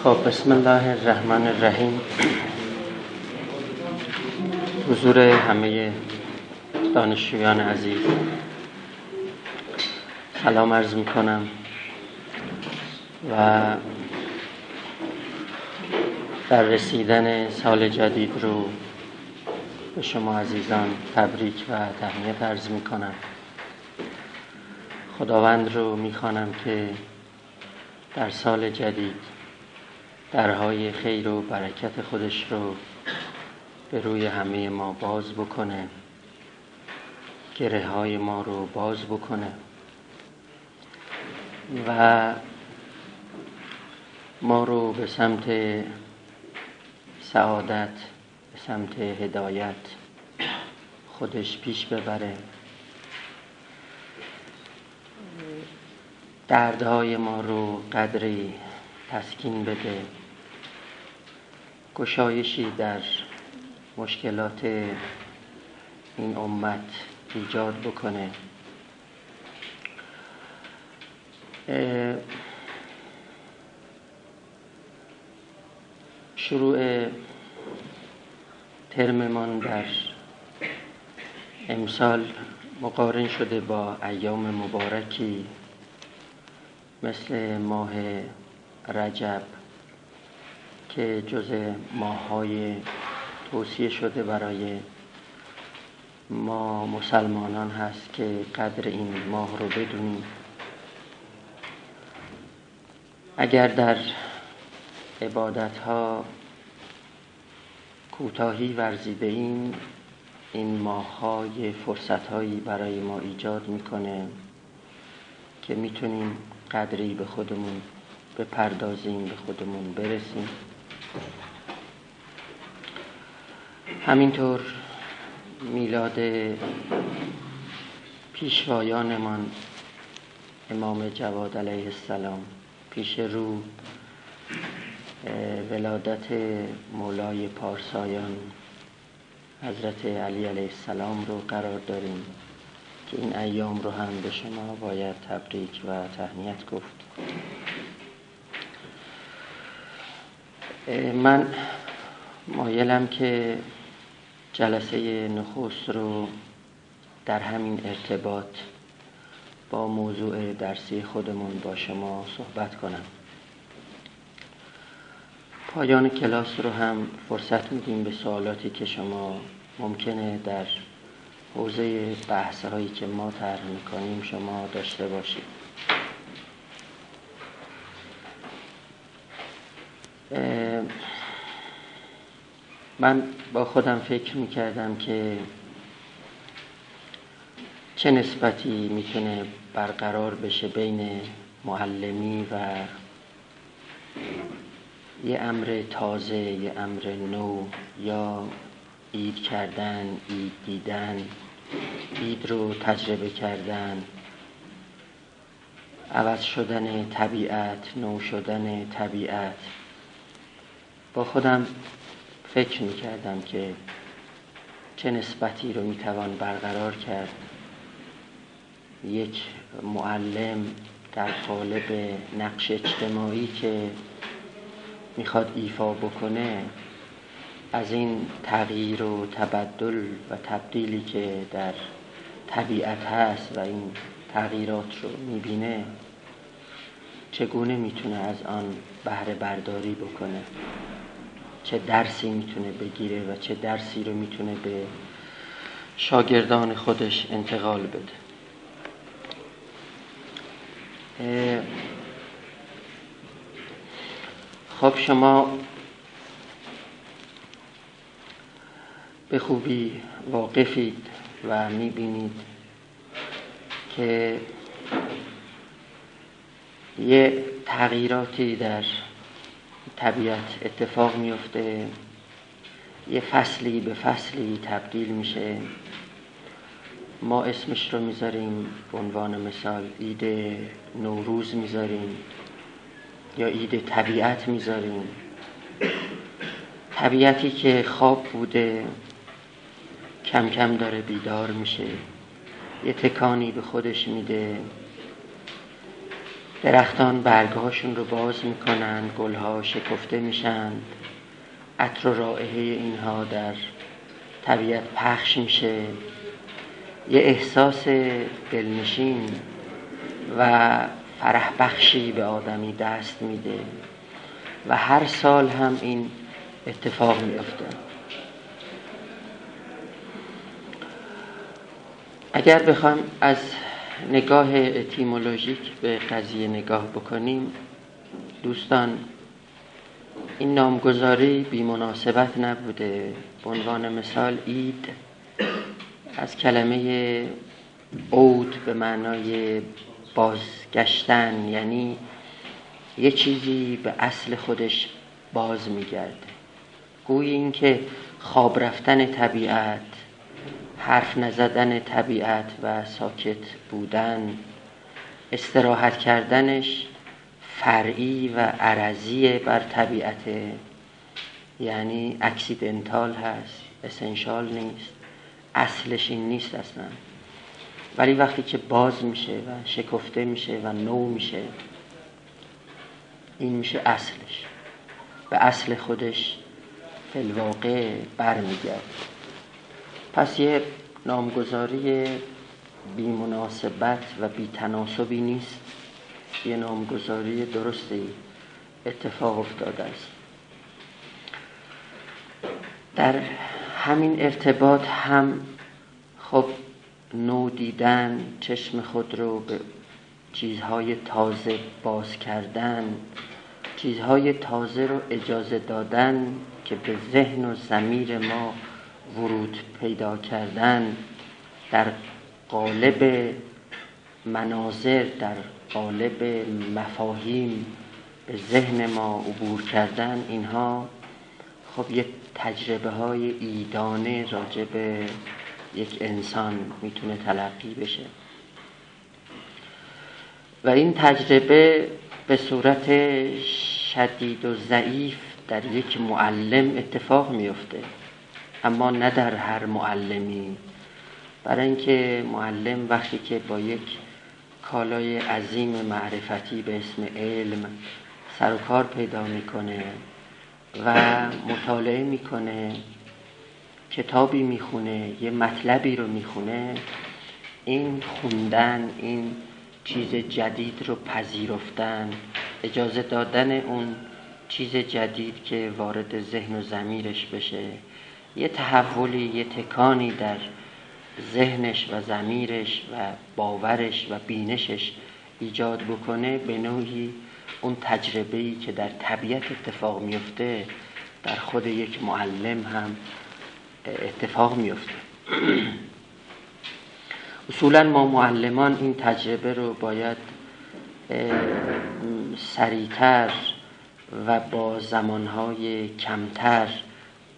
خب بسم الله الرحمن الرحیم. حضور همه دانشجویان عزیز سلام عرض می کنم و در رسیدن سال جدید رو به شما عزیزان تبریک و تهنیت عرض می کنم. خداوند رو می خوانم که در سال جدید درهای خیر و برکت خودش رو به روی همه ما باز بکنه، گره های ما رو باز بکنه و ما رو به سمت سعادت، به سمت هدایت خودش پیش ببره، دردهای ما رو قدری تسکین بده، گشایشی در مشکلات این امت ایجاد بکنه. شروع ترممان در امسال مقارن شده با ایام مبارکی مثل ماه رجب که جزء ماه‌های توصیه شده برای ما مسلمانان هست که قدر این ماه رو بدونیم. اگر در عبادت‌ها کوتاهی ورزیده ایم، این ماه‌ها فرصت‌هایی برای ما ایجاد می‌کنه که می‌تونیم قدری به خودمون بپردازیم، به خودمون برسیم. همینطور میلاد پیشوایانمان امام جواد علیه السلام پیش رو، ولادت مولای پارسایان حضرت علی علیه السلام رو قرار داریم که این ایام رو هم به شما باید تبریک و تهنیت گفت. من مایلم که جلسه نخست رو در همین ارتباط با موضوع درسی خودمون با شما صحبت کنم. پایان کلاس رو هم فرصت میدیم به سوالاتی که شما ممکنه در حوزه بحث‌هایی که ما طرح می‌کنیم شما داشته باشید. من با خودم فکر می‌کردم که چه نسبتی میتونه برقرار بشه بین معلمی و یه امر تازه، یه امر نو، یا عید کردن، عید دیدن، عید رو تجربه کردن، عوض شدن طبیعت، نو شدن طبیعت. با خودم فکر میکردم که چه نسبتی رو میتوان برقرار کرد یک معلم در قالب نقش اجتماعی که میخواد ایفا بکنه از این تغییر و تبدل و تبدیلی که در طبیعت هست و این تغییرات رو میبینه چگونه میتونه از آن بهره برداری بکنه، چه درسی میتونه بگیره و چه درسی رو میتونه به شاگردان خودش انتقال بده. خب شما به خوبی واقفید و میبینید که یه تغییراتی در طبیعت اتفاق میفته، یه فصلی به فصلی تبدیل میشه. ما اسمش رو میذاریم به عنوان مثال عید نوروز میذاریم یا عید طبیعت میذاریم. طبیعتی که خواب بوده کم کم داره بیدار میشه، یه تکانی به خودش میده، درختان برگهاشون رو باز میکنند، گلها شکفته میشند، عطر و رائحه اینها در طبیعت پخش میشه، یه احساس دلنشین و فرح بخشی به آدمی دست میده و هر سال هم این اتفاق میفته. اگر بخوام از نگاه اتیمولوژیک به قضیه نگاه بکنیم دوستان، این نامگذاری بی مناسبت نبوده. به عنوان مثال عید از کلمه عود به معنای بازگشتن، یعنی یه چیزی به اصل خودش باز میگرده. گویی این که خواب رفتن طبیعت، حرف نزدن طبیعت و ساکت بودن، استراحت کردنش فرعی و عرضی بر طبیعت، یعنی اکسیدنتال هست، اسنشال نیست، اصلش این نیست اصلا. ولی وقتی که باز میشه و شکفته میشه و نو میشه، این میشه اصلش، به اصل خودش فی الواقع برمیگرد. پس یه نامگذاری بی مناسبت و بی تناسبی نیست، یه نامگذاری درستی اتفاق افتاده است. در همین ارتباط هم خب نو دیدن، چشم خود رو به چیزهای تازه باز کردن، چیزهای تازه رو اجازه دادن که به ذهن و ضمیر ما ورود پیدا کردن، در قالب مناظر، در قالب مفاهیم به ذهن ما عبور کردن، اینها خب یک تجربه های عیدانه راجع به یک انسان میتونه تلقی بشه و این تجربه به صورت شدید و ضعیف در یک معلم اتفاق میفته، اما نه در هر معلمی. برای اینکه معلم وقتی که با یک کالای عظیم معرفتی به اسم علم سر و کار پیدا میکنه و مطالعه میکنه، کتابی میخونه، یه مطلبی رو میخونه، این خوندن، این چیز جدید رو پذیرفتن، اجازه دادن اون چیز جدید که وارد ذهن و ضمیرش بشه، یه تحولی، یه تکانی در ذهنش و ضمیرش و باورش و بینشش ایجاد بکنه، به نوعی اون تجربه‌ای که در طبیعت اتفاق میفته در خود یک معلم هم اتفاق میفته. اصولا ما معلمان این تجربه رو باید سریعتر و با زمانهای کمتر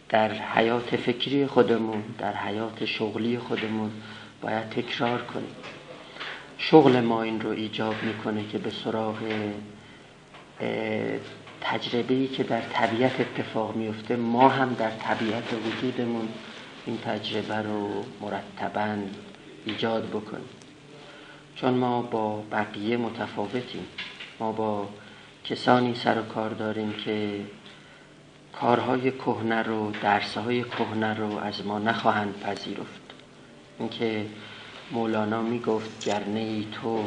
در حیات فکری خودمون، در حیات شغلی خودمون باید تکرار کنیم. شغل ما این رو ایجاب میکنه که به سراغ تجربه‌ای که در طبیعت اتفاق میفته ما هم در طبیعت وجودمون این تجربه رو مرتباً ایجاد بکنیم. چون ما با بقیه متفاوتیم، ما با کسانی سر و کار داریم که کارهای کهنه رو، درسهای کهنه رو از ما نخواهند پذیرفت. اینکه مولانا میگفت گر نی تو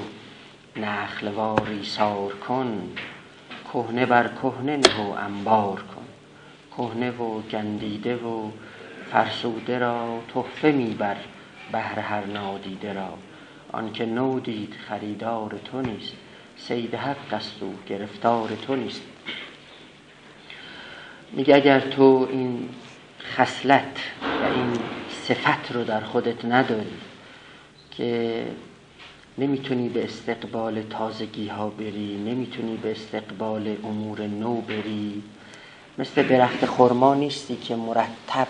نخلوار ایثار کن، کهنه بر کهنه نه و انبار کن. کهنه و گندیده و فرسوده را تحفه میبر بهر هر نادیده را. آنکه نو دید خریدار تو نیست، صید حق است و گرفتار تو نیست. میگه اگر تو این خصلت و این صفت رو در خودت نداری که نمیتونی به استقبال تازگی ها بری، نمیتونی به استقبال امور نو بری، مثل درخت خرما نیستی که مرتب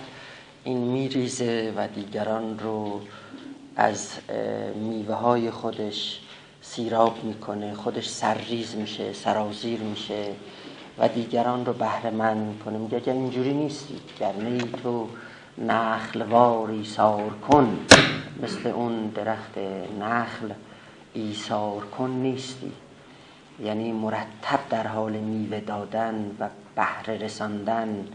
این میریزه و دیگران رو از میوه های خودش سیراب میکنه، خودش سرریز میشه، سرازیر میشه و دیگران رو بهره مند میکنه. میگه اگر اینجوری نیستی، گر نی تو نخلوار ایثار کن، مثل اون درخت نخل ایثار کن نیستی، یعنی مرتب در حال میوه دادن و بهره رساندن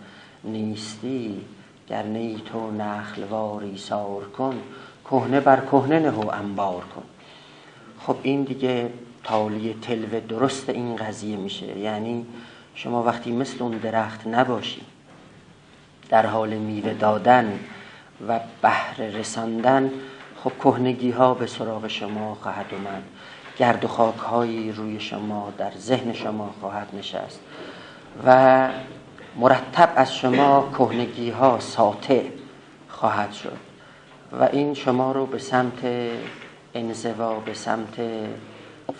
نیستی، گر نی تو نخلوار ایثار کن، کهنه بر کهنه نه و انبار کن. خب این دیگه تالی تلو درست این قضیه میشه. یعنی شما وقتی مثل اون درخت نباشی، در حال میوه دادن و بهره رساندن، خب کهنگی ها به سراغ شما خواهد اومد، گرد و خاک هایی روی شما در ذهن شما خواهد نشست و مرتب از شما کهنگی ها ساطع خواهد شد و این شما رو به سمت انزوا، به سمت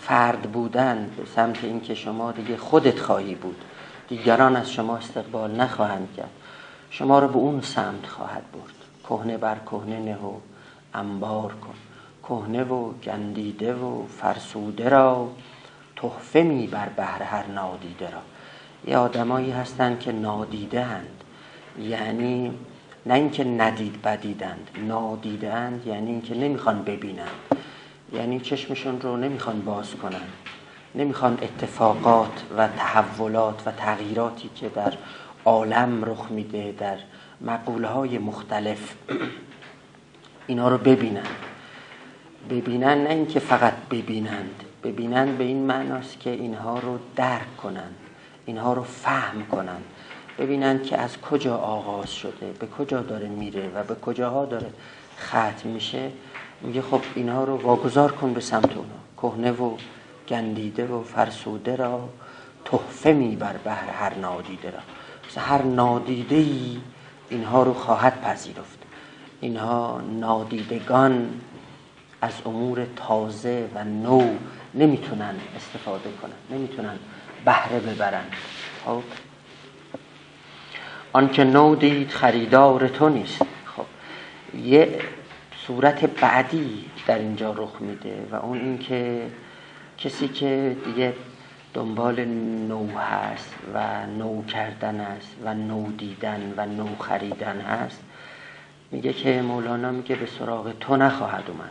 فرد بودن، به سمت اینکه شما دیگه خودت خواهی بود، دیگران از شما استقبال نخواهند کرد، شما رو به اون سمت خواهد برد. کهنه بر کهنه نه و انبار کن، کهنه و گندیده و فرسوده را، تحفه می بر بهر هر نادیده را. یه آدمایی هستن که نادیده اند، یعنی نه اینکه ندید بدیدند، نادیده اند یعنی اینکه نمیخوان ببینن، یعنی چشمشون رو نمیخوان باز کنن، نمیخوان اتفاقات و تحولات و تغییراتی که در عالم رخ میده، در مقوله‌های مختلف، اینا رو ببینن، نه اینکه فقط ببینن به این معناست که اینها رو درک کنن، اینها رو فهم کنن، ببینن که از کجا آغاز شده، به کجا داره میره و به کجاها داره ختم میشه. میگه خب اینها رو واگذار کن به سمت اونا، کهنه و گندیده و فرسوده را، تحفه می بر بهر هر نادیده را. هر نادیده‌ای اینها رو خواهد پذیرفت. اینها نادیدگان از امور تازه و نو نمیتونن استفاده کنن، نمیتونن بهره ببرن. خب آن که نو دید خریدار تو نیست. خب یه صورت بعدی در اینجا رخ میده و اون این که کسی که دیگه دنبال نو هست و نو کردن است و نو دیدن و نو خریدن هست، میگه که مولانا میگه به سراغ تو نخواهد اومد.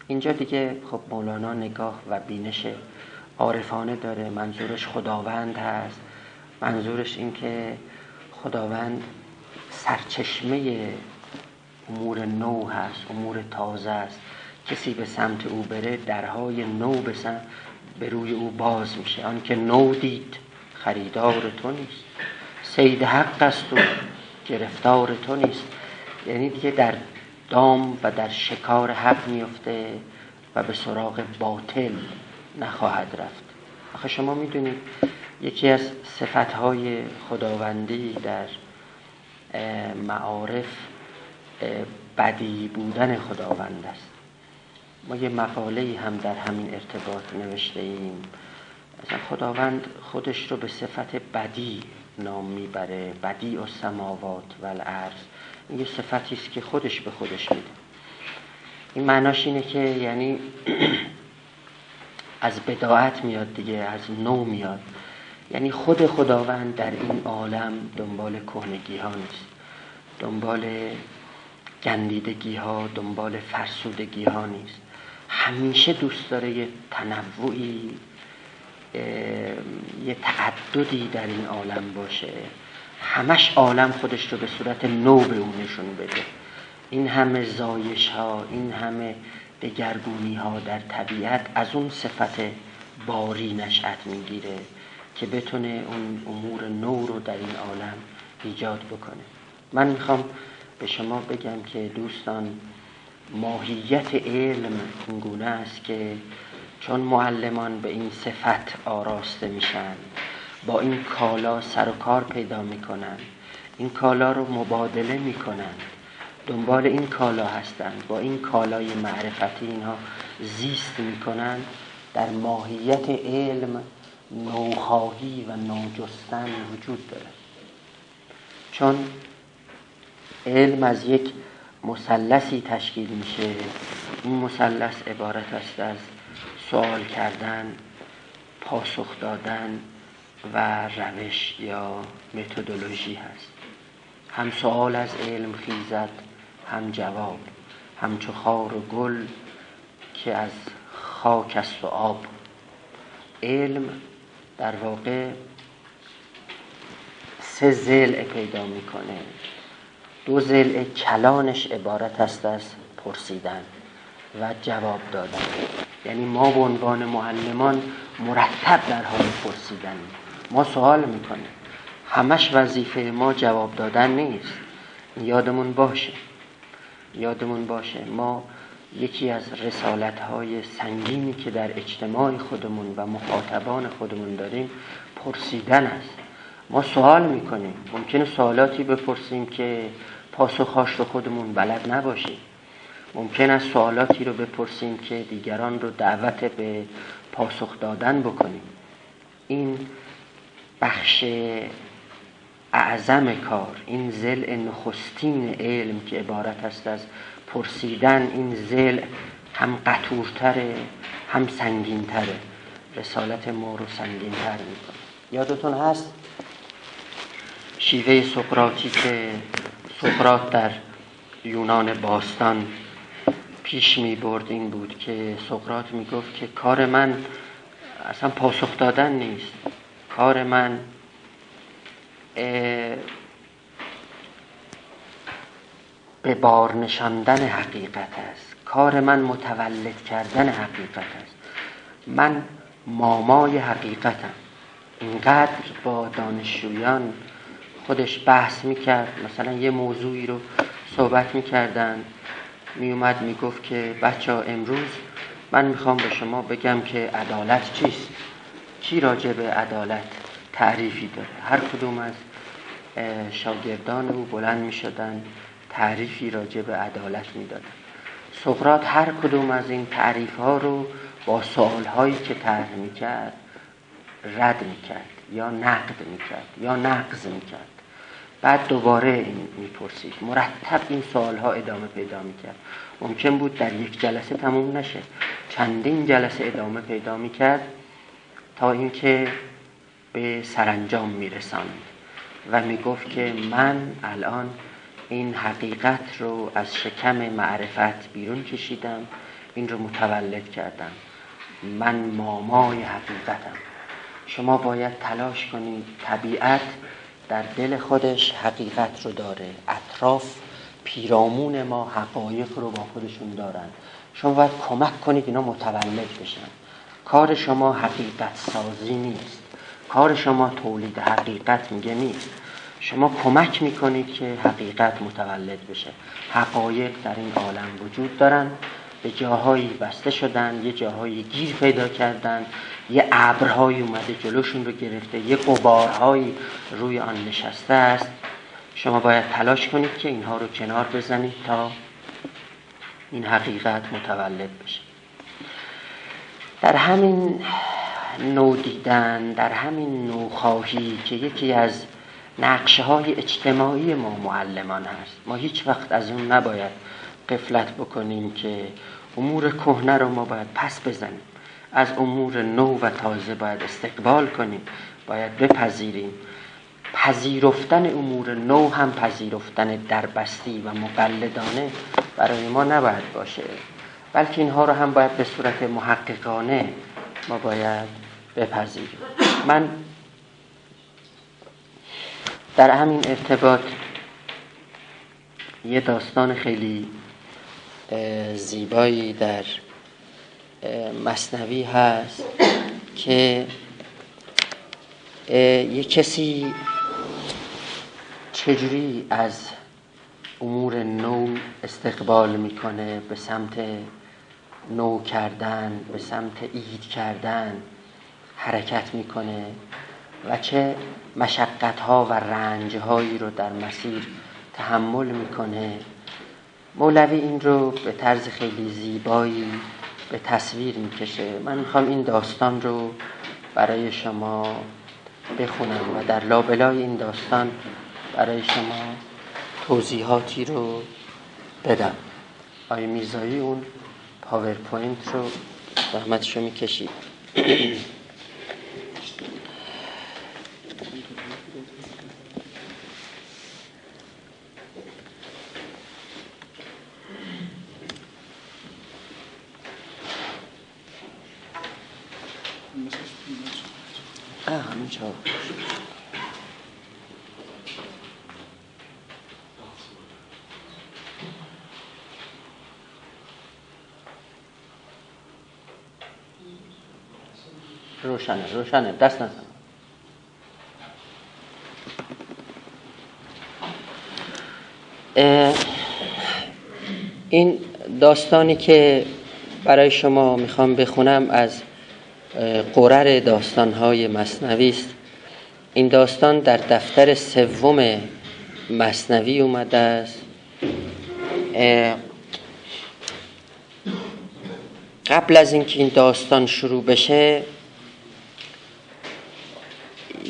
اینجا دیگه خب مولانا نگاه و بینش عارفانه داره، منظورش خداوند هست، منظورش این که خداوند سرچشمه امور نو هست، امور تازه است. کسی به سمت او بره، درهای نو به روی او باز میشه. آن که نو دید خریدار تو نیست، صید حق است و گرفتار تو نیست. یعنی دیگه در دام و در شکار حق میفته و به سراغ باطل نخواهد رفت. آخه شما میدونید یکی از صفتهای خداوندی در معارف بدی بودن خداوند است. ما یه مقاله‌ای هم در همین ارتباط نوشته ایم. مثلا خداوند خودش رو به صفت بدی نام میبره، بدیع السماوات و الارض. این یه صفتی است که خودش به خودش میده. این معناش اینه که یعنی از بداعت میاد دیگه، از نو میاد. یعنی خود خداوند در این عالم دنبال کهنگی ها نیست، دنبال گندیدگی ها، دنبال فرسودگی ها نیست. همیشه دوست داره یه تنوعی، یه تعددی در این عالم باشه. همش عالم خودش رو به صورت نو به اون نشون بده. این همه زایش ها، این همه دگرگونی ها در طبیعت از اون صفت باری نشأت میگیره که بتونه اون امور نو رو در این عالم ایجاد بکنه. من میخوام به شما بگم که دوستان، ماهیت علم این گونه است که چون معلمان به این صفت آراسته میشن، با این کالا سر و کار پیدا میکنن، این کالا رو مبادله میکنن، دنبال این کالا هستند، با این کالای معرفتی اینها زیست میکنن، در ماهیت علم نوخواهی و نوجستن وجود داره. چون علم از یک مثلثی تشکیل میشه. این مثلث عبارت است از سوال کردن، پاسخ دادن و روش یا متدولوژی هست. هم سوال از علم خیزد، هم جواب، همچو خار و گل که از خاک است و آب. علم در واقع 3 ضلع پیدا میکنه. 2 ضلع کلانش عبارت است از پرسیدن و جواب دادن. یعنی ما به عنوان معلمان مرتب در حال پرسیدنیم. ما سوال میکنیم، همش وظیفه ما جواب دادن نیست. یادمون باشه ما یکی از رسالت‌های سنگینی که در اجتماع خودمون و مخاطبان خودمون داریم پرسیدن است. ما سوال میکنیم، ممکنه سوالاتی بپرسیم که پاسخهاش رو خودمون بلد نباشیم. ممکن است سوالاتی رو بپرسیم که دیگران رو دعوت به پاسخ دادن بکنیم. این بخش اعظم کار، این ضلع نخستین علم که عبارت است از پرسیدن، این ضلع هم قطورتره هم سنگینتره. رسالت ما رو سنگینتر میکنه. یادتون هست شیوه سقراطی که سقراط در یونان باستان پیش می برد این بود که سقراط می گفت که کار من اصلا پاسخ دادن نیست، کار من به بار نشاندن حقیقت است، کار من متولد کردن حقیقت است، من مامای حقیقتم. اینقدر با دانشجویان خودش بحث میکرد، مثلا یه موضوعی رو صحبت میکردن، میومد میگفت که بچه‌ها امروز من میخوام به شما بگم که عدالت چیست. کی راجع به عدالت تعریفی داره؟ هر کدوم از شاگردان او بلند میشدن تعریفی راجع به عدالت میدادن. سقراط هر کدوم از این تعریف ها رو با سوال هایی که طرح میکرد رد میکرد یا نقد میکرد یا نقض میکرد. بعد دوباره این میپرسید، مرتب این سوال ها ادامه پیدا میکرد. ممکن بود در یک جلسه تموم نشه، چندین جلسه ادامه پیدا میکرد تا اینکه به سرانجام میرساند و میگفت که من الان این حقیقت رو از شکم معرفت بیرون کشیدم، این رو متولد کردم، من مامای حقیقتم. شما باید تلاش کنید. طبیعت در دل خودش حقیقت رو داره، اطراف پیرامون ما حقایق رو با خودشون دارن. شما باید کمک کنید اینا متولد بشن. کار شما حقیقت سازی نیست، کار شما تولید حقیقت نیست. شما کمک میکنید که حقیقت متولد بشه. حقایق در این عالم وجود دارن، به جاهایی بسته شدن، یه جاهایی گیر پیدا کردن، یه ابرهایی اومده جلوشون رو گرفته، یه غبارهایی روی آن نشسته است. شما باید تلاش کنید که اینها رو کنار بزنید تا این حقیقت متولد بشه. در همین نو دیدن، در همین نوخواهی که یکی از نقشه‌های اجتماعی ما معلمان هست، ما هیچ وقت از اون نباید غفلت بکنیم که امور کهنه رو ما باید پس بزنیم، از امور نو و تازه باید استقبال کنیم، باید بپذیریم. پذیرفتن امور نو هم پذیرفتن دربستی و مقلدانه برای ما نباید باشه، بلکه اینها رو هم باید به صورت محققانه ما باید بپذیریم. من در همین ارتباط یه داستان خیلی زیبایی در مثنوی هست که یه کسی چجوری از امور نو استقبال میکنه، به سمت نو کردن، به سمت ایجاد کردن حرکت میکنه و چه مشقت‌ها و رنج‌هایی رو در مسیر تحمل میکنه. مولوی این رو به طرز خیلی زیبایی به تصویر میکشه. من میخوام این داستان رو برای شما بخونم و در لابلای این داستان برای شما توضیحاتی رو بدم. آقای میرزایی اون پاورپوینت رو زحمتش رو میکشید. همینجا روشنه دست نزن. این داستانی که برای شما میخوام بخونم از قرر داستان‌های مثنوی است. این داستان در دفتر سوم مثنوی اومده است. قبل از اینکه این داستان شروع بشه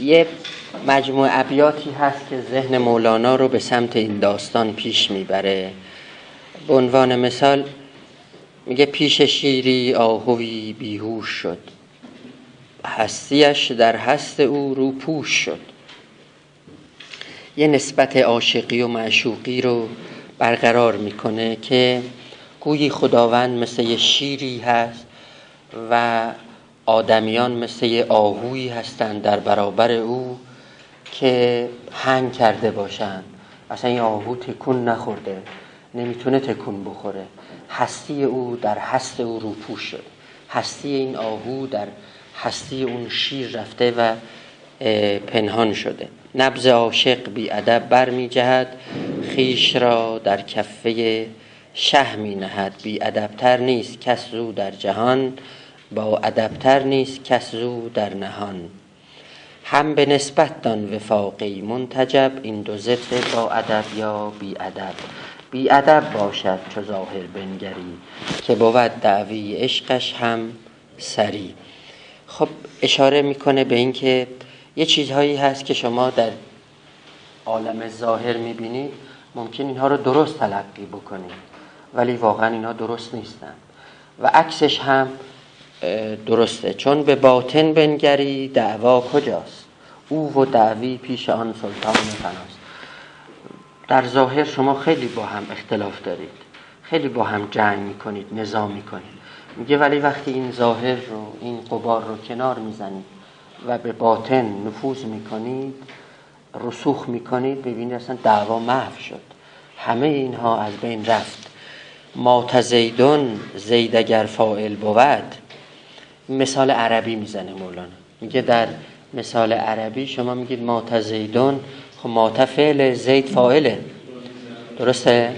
یه مجموعه ابیاتی هست که ذهن مولانا رو به سمت این داستان پیش میبره. به عنوان مثال میگه پیش شیری آهوی بیهوش شد، هستیش در هست او رو پوش شد. یه نسبت عاشقی و معشوقی رو برقرار میکنه که گویی خداوند مثل یه شیری هست و آدمیان مثل یه آهویی هستند در برابر او که هنگ کرده باشند. اصلا این آهو تکون نخورده، نمیتونه تکون بخوره. هستی او در هست او روپوش شد. هستی این آهو در هستی اون شیر رفته و پنهان شده. نبض عاشق بی ادب بر می جهد، خویش را در کفه شه می نهد. بی ادبتر نیست کس زو در جهان، با ادبتر نیست کس زو در نهان. هم به نسبت دان وفاقی منتجب، این دو ضد با ادب یا بی ادب. بی ادب باشد چو ظاهر بنگری، که بود دعوی عشقش هم سری. خب اشاره میکنه به این که یه چیزهایی هست که شما در عالم ظاهر میبینید، ممکن اینها رو درست تلقی بکنید ولی واقعا اینها درست نیستن و عکسش هم درسته. چون به باطن بنگری دعوا کجاست، او و دعوی پیش آن سلطان فناست. در ظاهر شما خیلی با هم اختلاف دارید، خیلی با هم جنگ میکنید، نزاع میکنید. میگه ولی وقتی این ظاهر رو، این غبار رو کنار میزنید و به باطن نفوذ میکنید، رسوخ میکنید، ببینید اصلا دعوا محو شد، همه اینها از بین رفت. مات زیدون زید اگر فاعل بود. مثال عربی میزنه مولانا، میگه در مثال عربی شما میگید مات زیدون، خب مات فعل، زید فاعله، درسته؟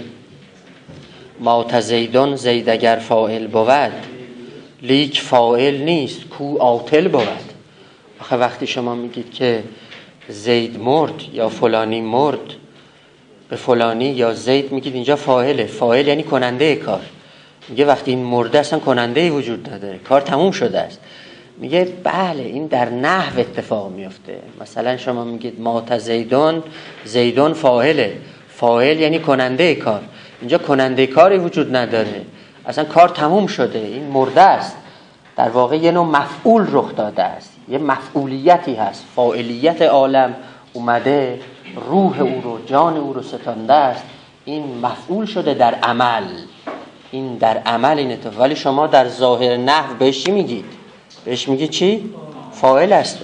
مات زیدون زید اگر فاعل بود، لیک فاعل نیست کو عاطل بود. آخه وقتی شما میگید که زید مرد یا فلانی مرد، به فلانی یا زید میگید اینجا فاعله. فاعل یعنی کننده کار. میگه وقتی این مرده اصلا کننده‌ای وجود نداره، کار تموم شده است. میگه بله این در نحو اتفاق میفته. مثلا شما میگید مات زیدون، زیدون فاعله، فاعل یعنی کننده کار. اینجا کننده کاری وجود نداره، اصلا کار تموم شده، این مرده است. در واقع یه نوع مفعول رخ داده است، یه مفعولیتی هست، فاعلیت عالم اومده روح او رو، جان او رو ستانده است. این مفعول شده در عمل، این در عمل این اتفاق. ولی شما در ظاهر نحو بهش چی میگید؟ بهش میگید چی؟ فاعل است.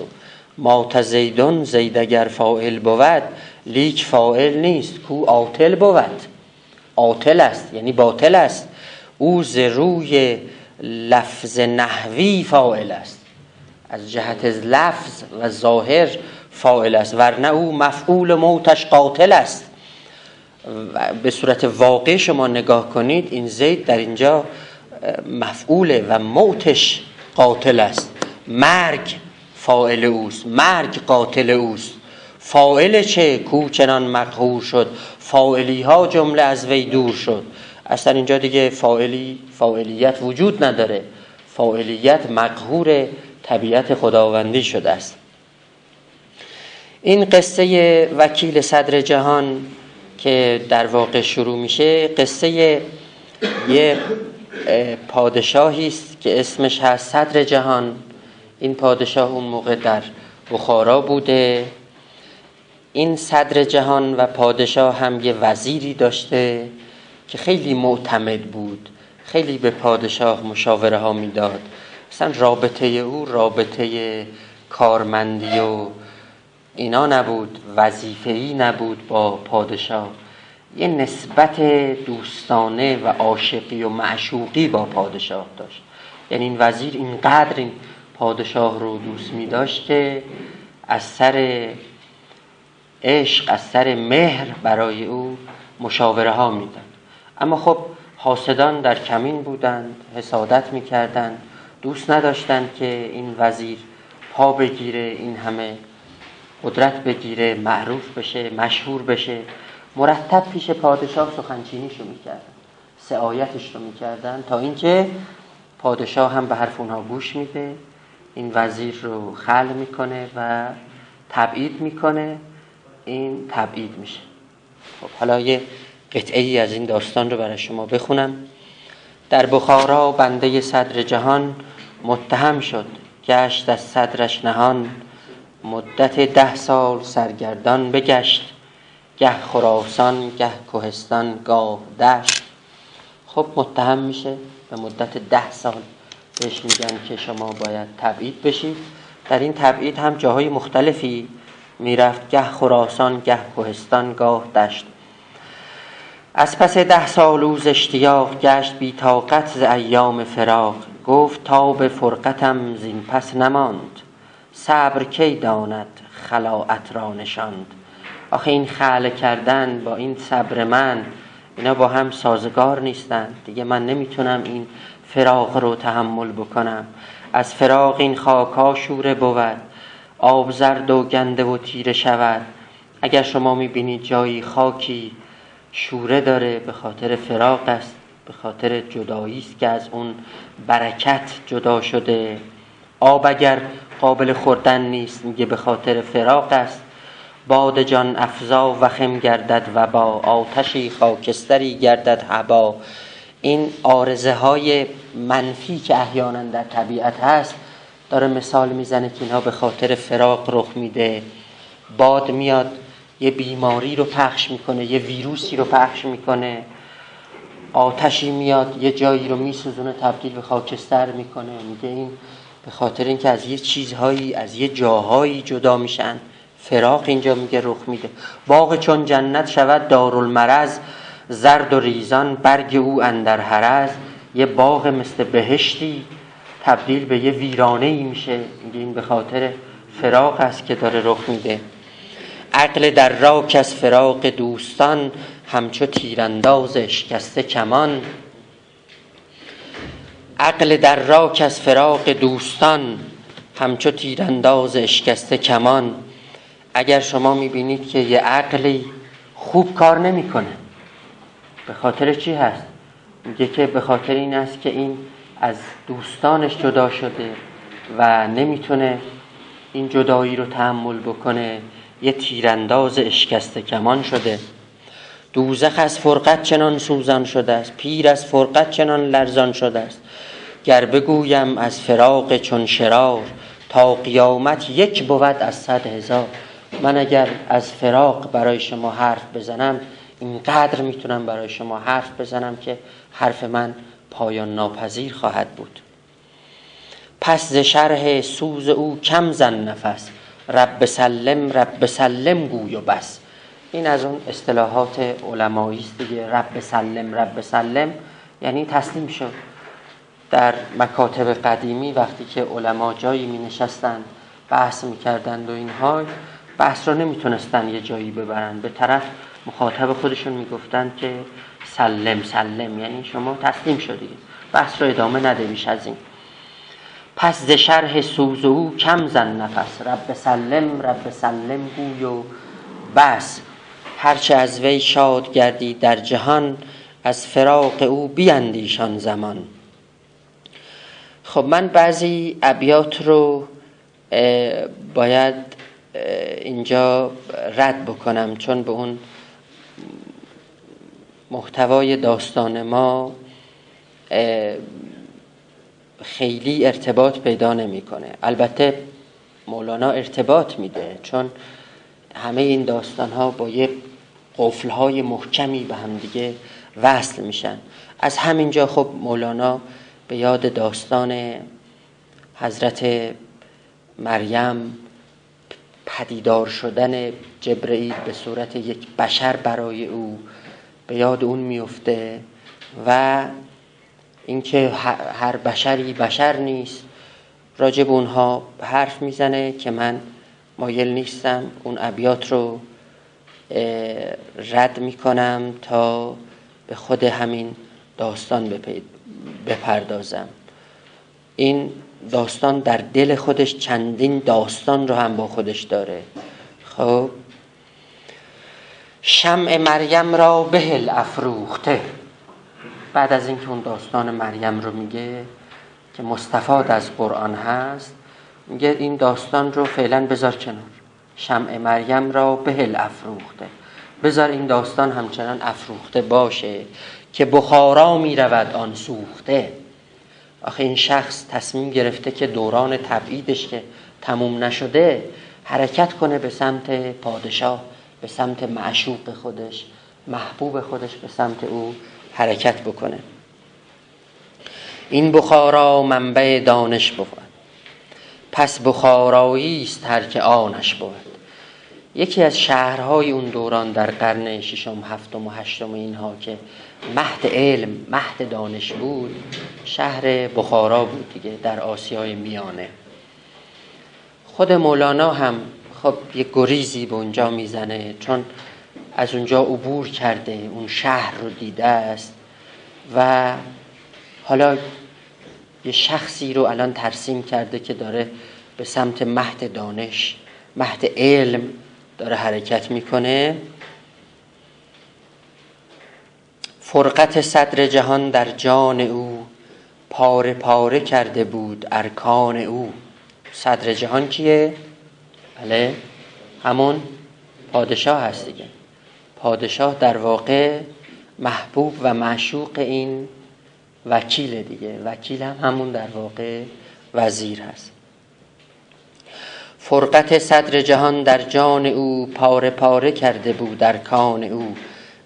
مات زیدون زید اگر فاعل بود، لیک فاعل نیست کو عاطل بود. عاطل است یعنی باطل است. او ز روی لفظ نحوی فاعل است، از جهت لفظ و ظاهر فاعل است، ورنه او مفعول موتش قاتل است. به صورت واقع شما نگاه کنید، این زید در اینجا مفعوله و موتش قاتل است. مرگ فاعل اوست، مرگ قاتل اوست. فاعل چه کو چنان مقهور شد، فاعلی ها جمله از وی دور شد. اصلا اینجا دیگه فاعلیت وجود نداره، فاعلیت مقهور طبیعت خداوندی شده است. این قصه وکیل صدر جهان که در واقع شروع میشه، قصه یه پادشاهی است که اسمش هست صدر جهان. این پادشاه اون موقع در بخارا بوده. این صدر جهان و پادشاه هم یه وزیری داشته که خیلی معتمد بود، خیلی به پادشاه مشاوره ها میداد اصلا رابطه او رابطه کارمندی و اینا نبود، وظیفه‌ای نبود با پادشاه، یه نسبت دوستانه و عاشقی و معشوقی با پادشاه داشت. یعنی این وزیر اینقدر این پادشاه رو دوست می داشت که از سر عشق، از سر مهر برای او مشاوره ها می داد. اما خب حاسدان در کمین بودند، حسادت می کردند، دوست نداشتند که این وزیر پا بگیره، این همه قدرت بگیره، معروف بشه، مشهور بشه. مرتب پیش پادشاه سخنچینیشو میکردن، سعایتش رو میکردن، تا اینکه پادشاه هم به حرف اونها گوش میده، این وزیر رو خلع میکنه و تبعید میکنه، این تبعید میشه. خب حالا یه قطعه ای از این داستان رو برای شما بخونم. در بخارا بنده صدر جهان متهم شد، گشت از صدرش نهان. مدت 10 سال سرگردان بگشت، گه خراسان گه کوهستان گاه دشت. خب متهم میشه، به مدت 10 سال بهش میگن که شما باید تبعید بشید. در این تبعید هم جاهای مختلفی میرفت، گه خراسان گه کوهستان گاه دشت. از پس 10 سال او ز اشتیاق، گشت بی طاقت ز ایام فراق. گفت تا به فرقتم زین پس نماند، صبر کی داند خلاعت را نشاند. آخه این خلع کردن با این صبر من، اینا با هم سازگار نیستن دیگه. من نمیتونم این فراق رو تحمل بکنم. از فراق این خاکا شوره بود، آب زرد و گنده و تیره شود. اگر شما میبینید جایی خاکی شوره داره، به خاطر فراق است، به خاطر جدایی است که از اون برکت جدا شده. آب اگر قابل خوردن نیست، میگه به خاطر فراق است. باد جان افزا وخم گردد وبا، آتشی خاکستری گردد هبا. این عارضه های منفی که احیانا در طبیعت هست، داره مثال میزنه که اینها به خاطر فراق رخ میده. باد میاد یه بیماری رو پخش میکنه، یه ویروسی رو پخش میکنه. آتشی میاد یه جایی رو میسوزونه، تبدیل به خاکستر میکنه. میگه این به خاطر اینکه از یه چیزهایی، از یه جاهایی جدا میشن. فراق اینجا میگه رخ میده. باغ چون جنت شود دارالمرز، زرد و ریزان برگ او اندر هرز. یه باغ مثل بهشتی تبدیل به یه ویرانه‌ای میشه. میگه این به خاطر فراق است که داره رخ میده. عقل در راک از فراق دوستان، همچو تیرانداز اشکسته کمان. عقل در راک از فراق دوستان، همچو تیرانداز اشکسته کمان. اگر شما میبینید که یه عقلی خوب کار نمیکنه، به خاطر چی هست؟ میگه که به خاطر این است که این از دوستانش جدا شده و نمیتونه این جدایی رو تحمل بکنه، یه تیرانداز اشکسته کمان شده. دوزخ از فرقت چنان سوزان شده است، پیر از فرقت چنان لرزان شده است. گر بگویم از فراق چون شرار، تا قیامت یک بود از 100,000. من اگر از فراق برای شما حرف بزنم، اینقدر میتونم برای شما حرف بزنم که حرف من پایان ناپذیر خواهد بود. پس ز شرح سوز او کم زن نفس، رب سلم رب سلم گوی و بس. این از اون اصطلاحات علمایی است دیگه. رب سلم رب سلم یعنی تسلیم شو. در مکاتب قدیمی وقتی که علما جایی می نشستن بحث می کردند و اینها، بحث رو نمیتونستن یه جایی ببرن، به طرف مخاطب خودشون می گفتن که سلم سلم، یعنی شما تسلیم شدید، بحث رو ادامه نده بیش از این. پس ز شرح سوز او کم زن نفس، رب سلم گوی و بس. هرچه از وی شاد گردی در جهان، از فراق او بیندیشان زمان. خب من بعضی ابیات رو باید اینجا رد بکنم، چون به اون محتوای داستان ما خیلی ارتباط پیدا نمیکنه. البته مولانا ارتباط میده، چون همه این داستان ها با یه قفل های محکمی به هم دیگه وصل میشن. از همینجا خب مولانا به یاد داستان حضرت مریم، پدیدار شدن جبرئیل به صورت یک بشر برای او به یاد اون میفته و اینکه هر بشری بشر نیست، راجع به اونها حرف میزنه که من مایل نیستم اون ابیات رو رد میکنم تا به خود همین داستان بپردازم. این داستان در دل خودش چندین داستان رو هم با خودش داره. خب شمع مریم را بهل افروخته، بعد از اینکه اون داستان مریم رو میگه که مستفاد از قرآن هست، میگه این داستان رو فعلا بذار کنار. شمع مریم را بهل افروخته، بذار این داستان همچنان افروخته باشه که بخارا میرود آن سوخته. آخه این شخص تصمیم گرفته که دوران تبعیدش که تموم نشده حرکت کنه به سمت پادشاه، به سمت معشوق خودش، محبوب خودش، به سمت او حرکت بکنه. این بخارا منبع دانش بود، پس بخارایی است هر که آنش بود. یکی از شهرهای اون دوران در قرن ششم، هفتم و هشتم اینها که مهد علم، مهد دانش بود، شهر بخارا بود دیگه، در آسیای میانه. خود مولانا هم خب یه گریزی به اونجا میزنه، چون از اونجا عبور کرده، اون شهر رو دیده است و حالا یه شخصی رو الان ترسیم کرده که داره به سمت مهد دانش، مهد علم داره حرکت میکنه. فرقت صدر جهان در جان او، پاره پاره کرده بود ارکان او. صدر جهان کیه؟ بله همون پادشاه هست دیگه. پادشاه در واقع محبوب و معشوق این وکیل دیگه، وکیل هم همون در واقع وزیر هست. فرقت صدر جهان در جان او، پاره پاره کرده بود ارکان او.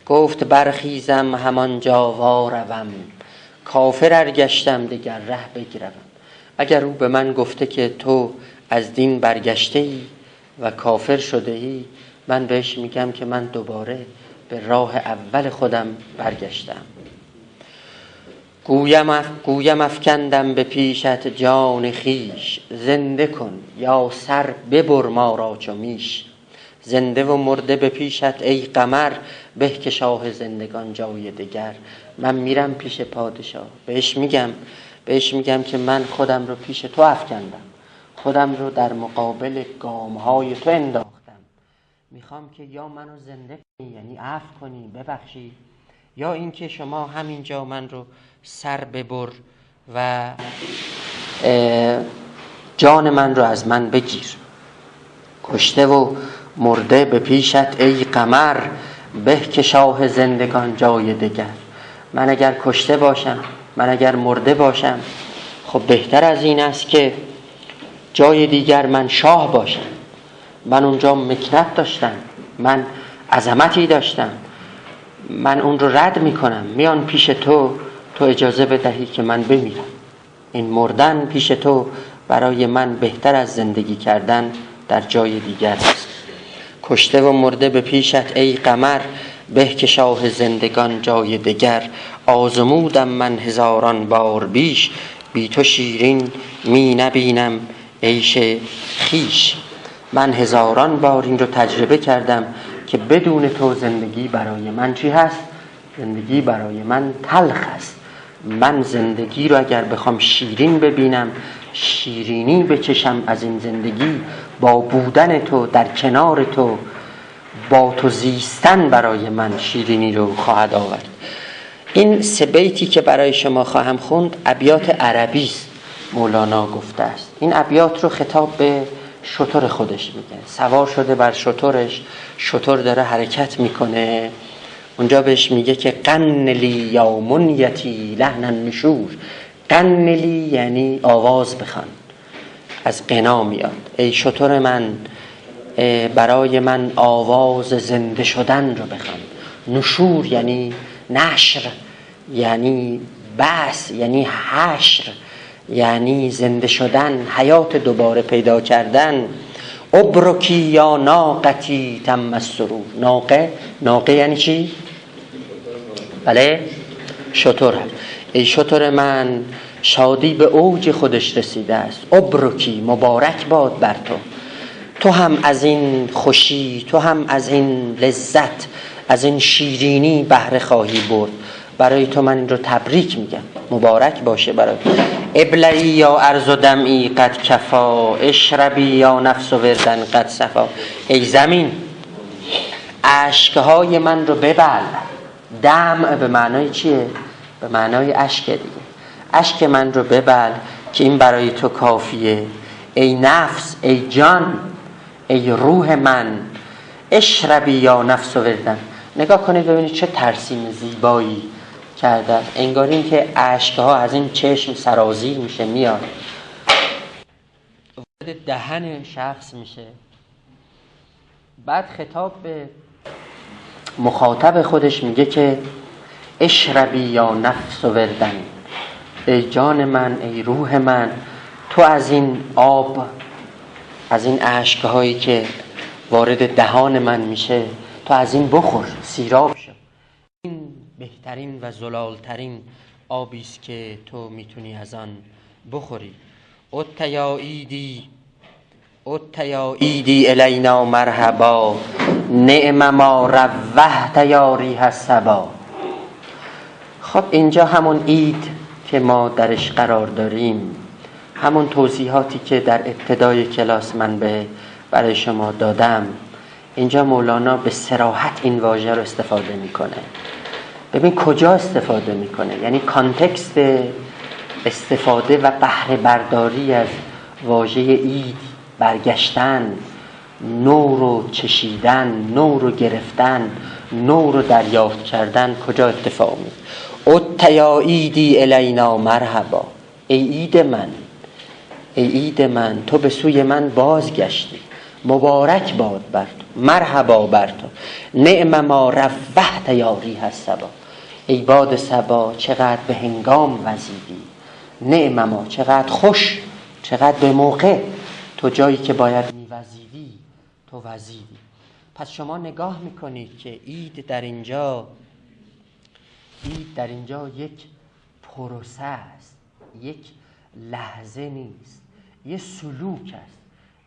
گفت برخیزم همانجا واروم، کافر ار گشتم دگر ره بگروم. اگر او به من گفته که تو از دین برگشته ای و کافر شده ای، من بهش میگم که من دوباره به راه اول خودم برگشتم. گویم افکندم به پیشت جان خیش، زنده کن یا سر ببر ما را چو میش. زنده و مرده به پیشت ای قمر، به که شاه زندگان جای دگر. من میرم پیش پادشاه، بهش میگم که من خودم رو پیش تو افکندم، خودم رو در مقابل گامهای تو انداختم. میخوام که یا منو زنده کنی، یعنی عفو کنی، ببخشی، یا اینکه شما همینجا من رو سر ببر و جان من رو از من بگیر. کشته و مرده به پیشت ای قمر، به که شاه زندگان جای دگر. من اگر کشته باشم، من اگر مرده باشم، خب بهتر از این است که جای دیگر من شاه باشم. من اونجا مکنت داشتم، من عظمتی داشتم، من اون رو رد میکنم، میان پیش تو اجازه بدهی که من بمیرم. این مردن پیش تو برای من بهتر از زندگی کردن در جای دیگر است. کشته و مرده به پیشت ای قمر، به که شاه زندگان جای دگر. آزمودم من هزاران بار بیش، بی تو شیرین می نبینم عیش خیش. من هزاران بار این رو تجربه کردم که بدون تو زندگی برای من چی هست؟ زندگی برای من تلخ است. من زندگی رو اگر بخوام شیرین ببینم، شیرینی بچشم از این زندگی، با بودن تو در کنار تو، با تو زیستن برای من شیرینی رو خواهد آورد. این 3 بیتی که برای شما خواهم خوند ابیات عربی است، مولانا گفته است. این ابیات رو خطاب به شتر خودش میگه. سوار شده بر شترش، شتر داره حرکت میکنه. اونجا بهش میگه که قنلی یا منیتی لحن النشور. قنلی یعنی آواز بخوان، از قنا میاد. ای شتر من، برای من آواز زنده شدن رو بخوان. نشور یعنی نشر، یعنی بس، یعنی حشر، یعنی زنده شدن، حیات دوباره پیدا کردن. ابرکی یا ناقتی تم السرور. ناقه یعنی چی؟ بله، شتر. ای شتر من، شادی به اوج خودش رسیده است. ابرکی، مبارک باد بر تو. تو هم از این خوشی، تو هم از این لذت، از این شیرینی بهره خواهی برد. برای تو من این رو تبریک میگم، مبارک باشه برای تو. ابلعی یا ارض و دمعی قد کفا، اشربی یا نفس و وردن قد صفا. ای زمین، اشکهای من رو ببل. دمع به معنای چیه؟ به معنای اشک دیگه. اشک من رو ببل که این برای تو کافیه. ای نفس، ای جان، ای روح من، اشربی یا نفس و وردن. نگاه کنید ببینید چه ترسیم زیبایی کردن. انگار این که اشکها از این چشم سرازیر میشه، میاد وارد دهن شخص میشه. بعد خطاب به مخاطب خودش میگه که اشربی یا نفس و وردن. ای جان من، ای روح من، تو از این آب، از این اشکهایی که وارد دهان من میشه، تو از این بخور، سیراب شو. این بهترین و زلالترین آبی است که تو میتونی از آن بخوری. ات یا عیدی الینا مرحبا، نعم ما روحت یا ریح الصبا. خب اینجا همون عید که ما درش قرار داریم، همون توضیحاتی که در ابتدای کلاس من برای شما دادم، اینجا مولانا به صراحت این واژه رو استفاده میکنه. ببین کجا استفاده میکنه، یعنی کانتکست استفاده و بهره برداری از واژه عید، برگشتن، نور رو چشیدن، نور رو گرفتن، نور رو دریافت کردن، کجا اتفاق میفته. ات یا عیدی الینا مرحبا. ای عید من، ای عید من، تو به سوی من بازگشتی، مبارک باد بر تو، مرحبا بر تو. نعم ما روحت یا ریح الصبا. ای باد صبا، چقدر به هنگام وزیدی. نعم ما، چقدر خوش، چقدر به موقع. تو جایی که باید میوزیدی، تو وزیدی. پس شما نگاه میکنید که عید در اینجا یک پروسه است، یک لحظه نیست، یه سلوک است،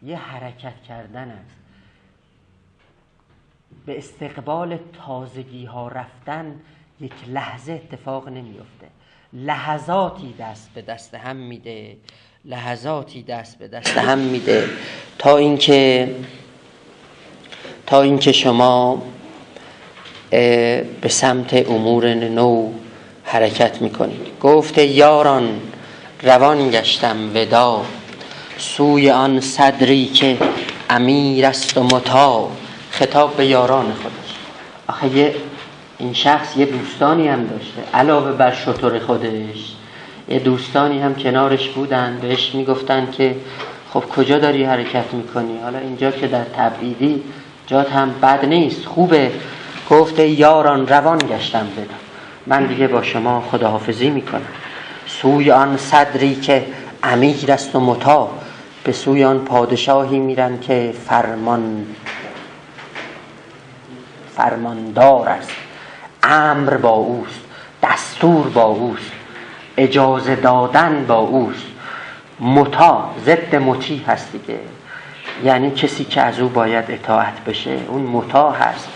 یه حرکت کردن است. به استقبال تازگی ها رفتن یک لحظه اتفاق نمیفته. لحظاتی دست به دست هم میده، لحظاتی دست به دست هم میده تا اینکه شما به سمت امور نو حرکت میکنید. گفته یاران روان گشتم ودا، سوی آن صدری که امیر است و مطاع. خطاب به یاران خودش. آخه این شخص یه دوستانی هم داشته، علاوه بر شتر خودش یه دوستانی هم کنارش بودن، بهش میگفتن که خب کجا داری حرکت میکنی؟ حالا اینجا که در تبعیدی جات هم بد نیست، خوبه. گفته یاران روان گشتم ودا، من دیگه با شما خداحافظی میکنم. سوی آن صدری که امیر است و مطاع، به سوی آن پادشاهی میرن که فرماندار است، امر با اوست، دستور با اوست، اجازه دادن با اوست. مطاع ضد مطیع هست دیگه، یعنی کسی که از او باید اطاعت بشه اون مطاع هست.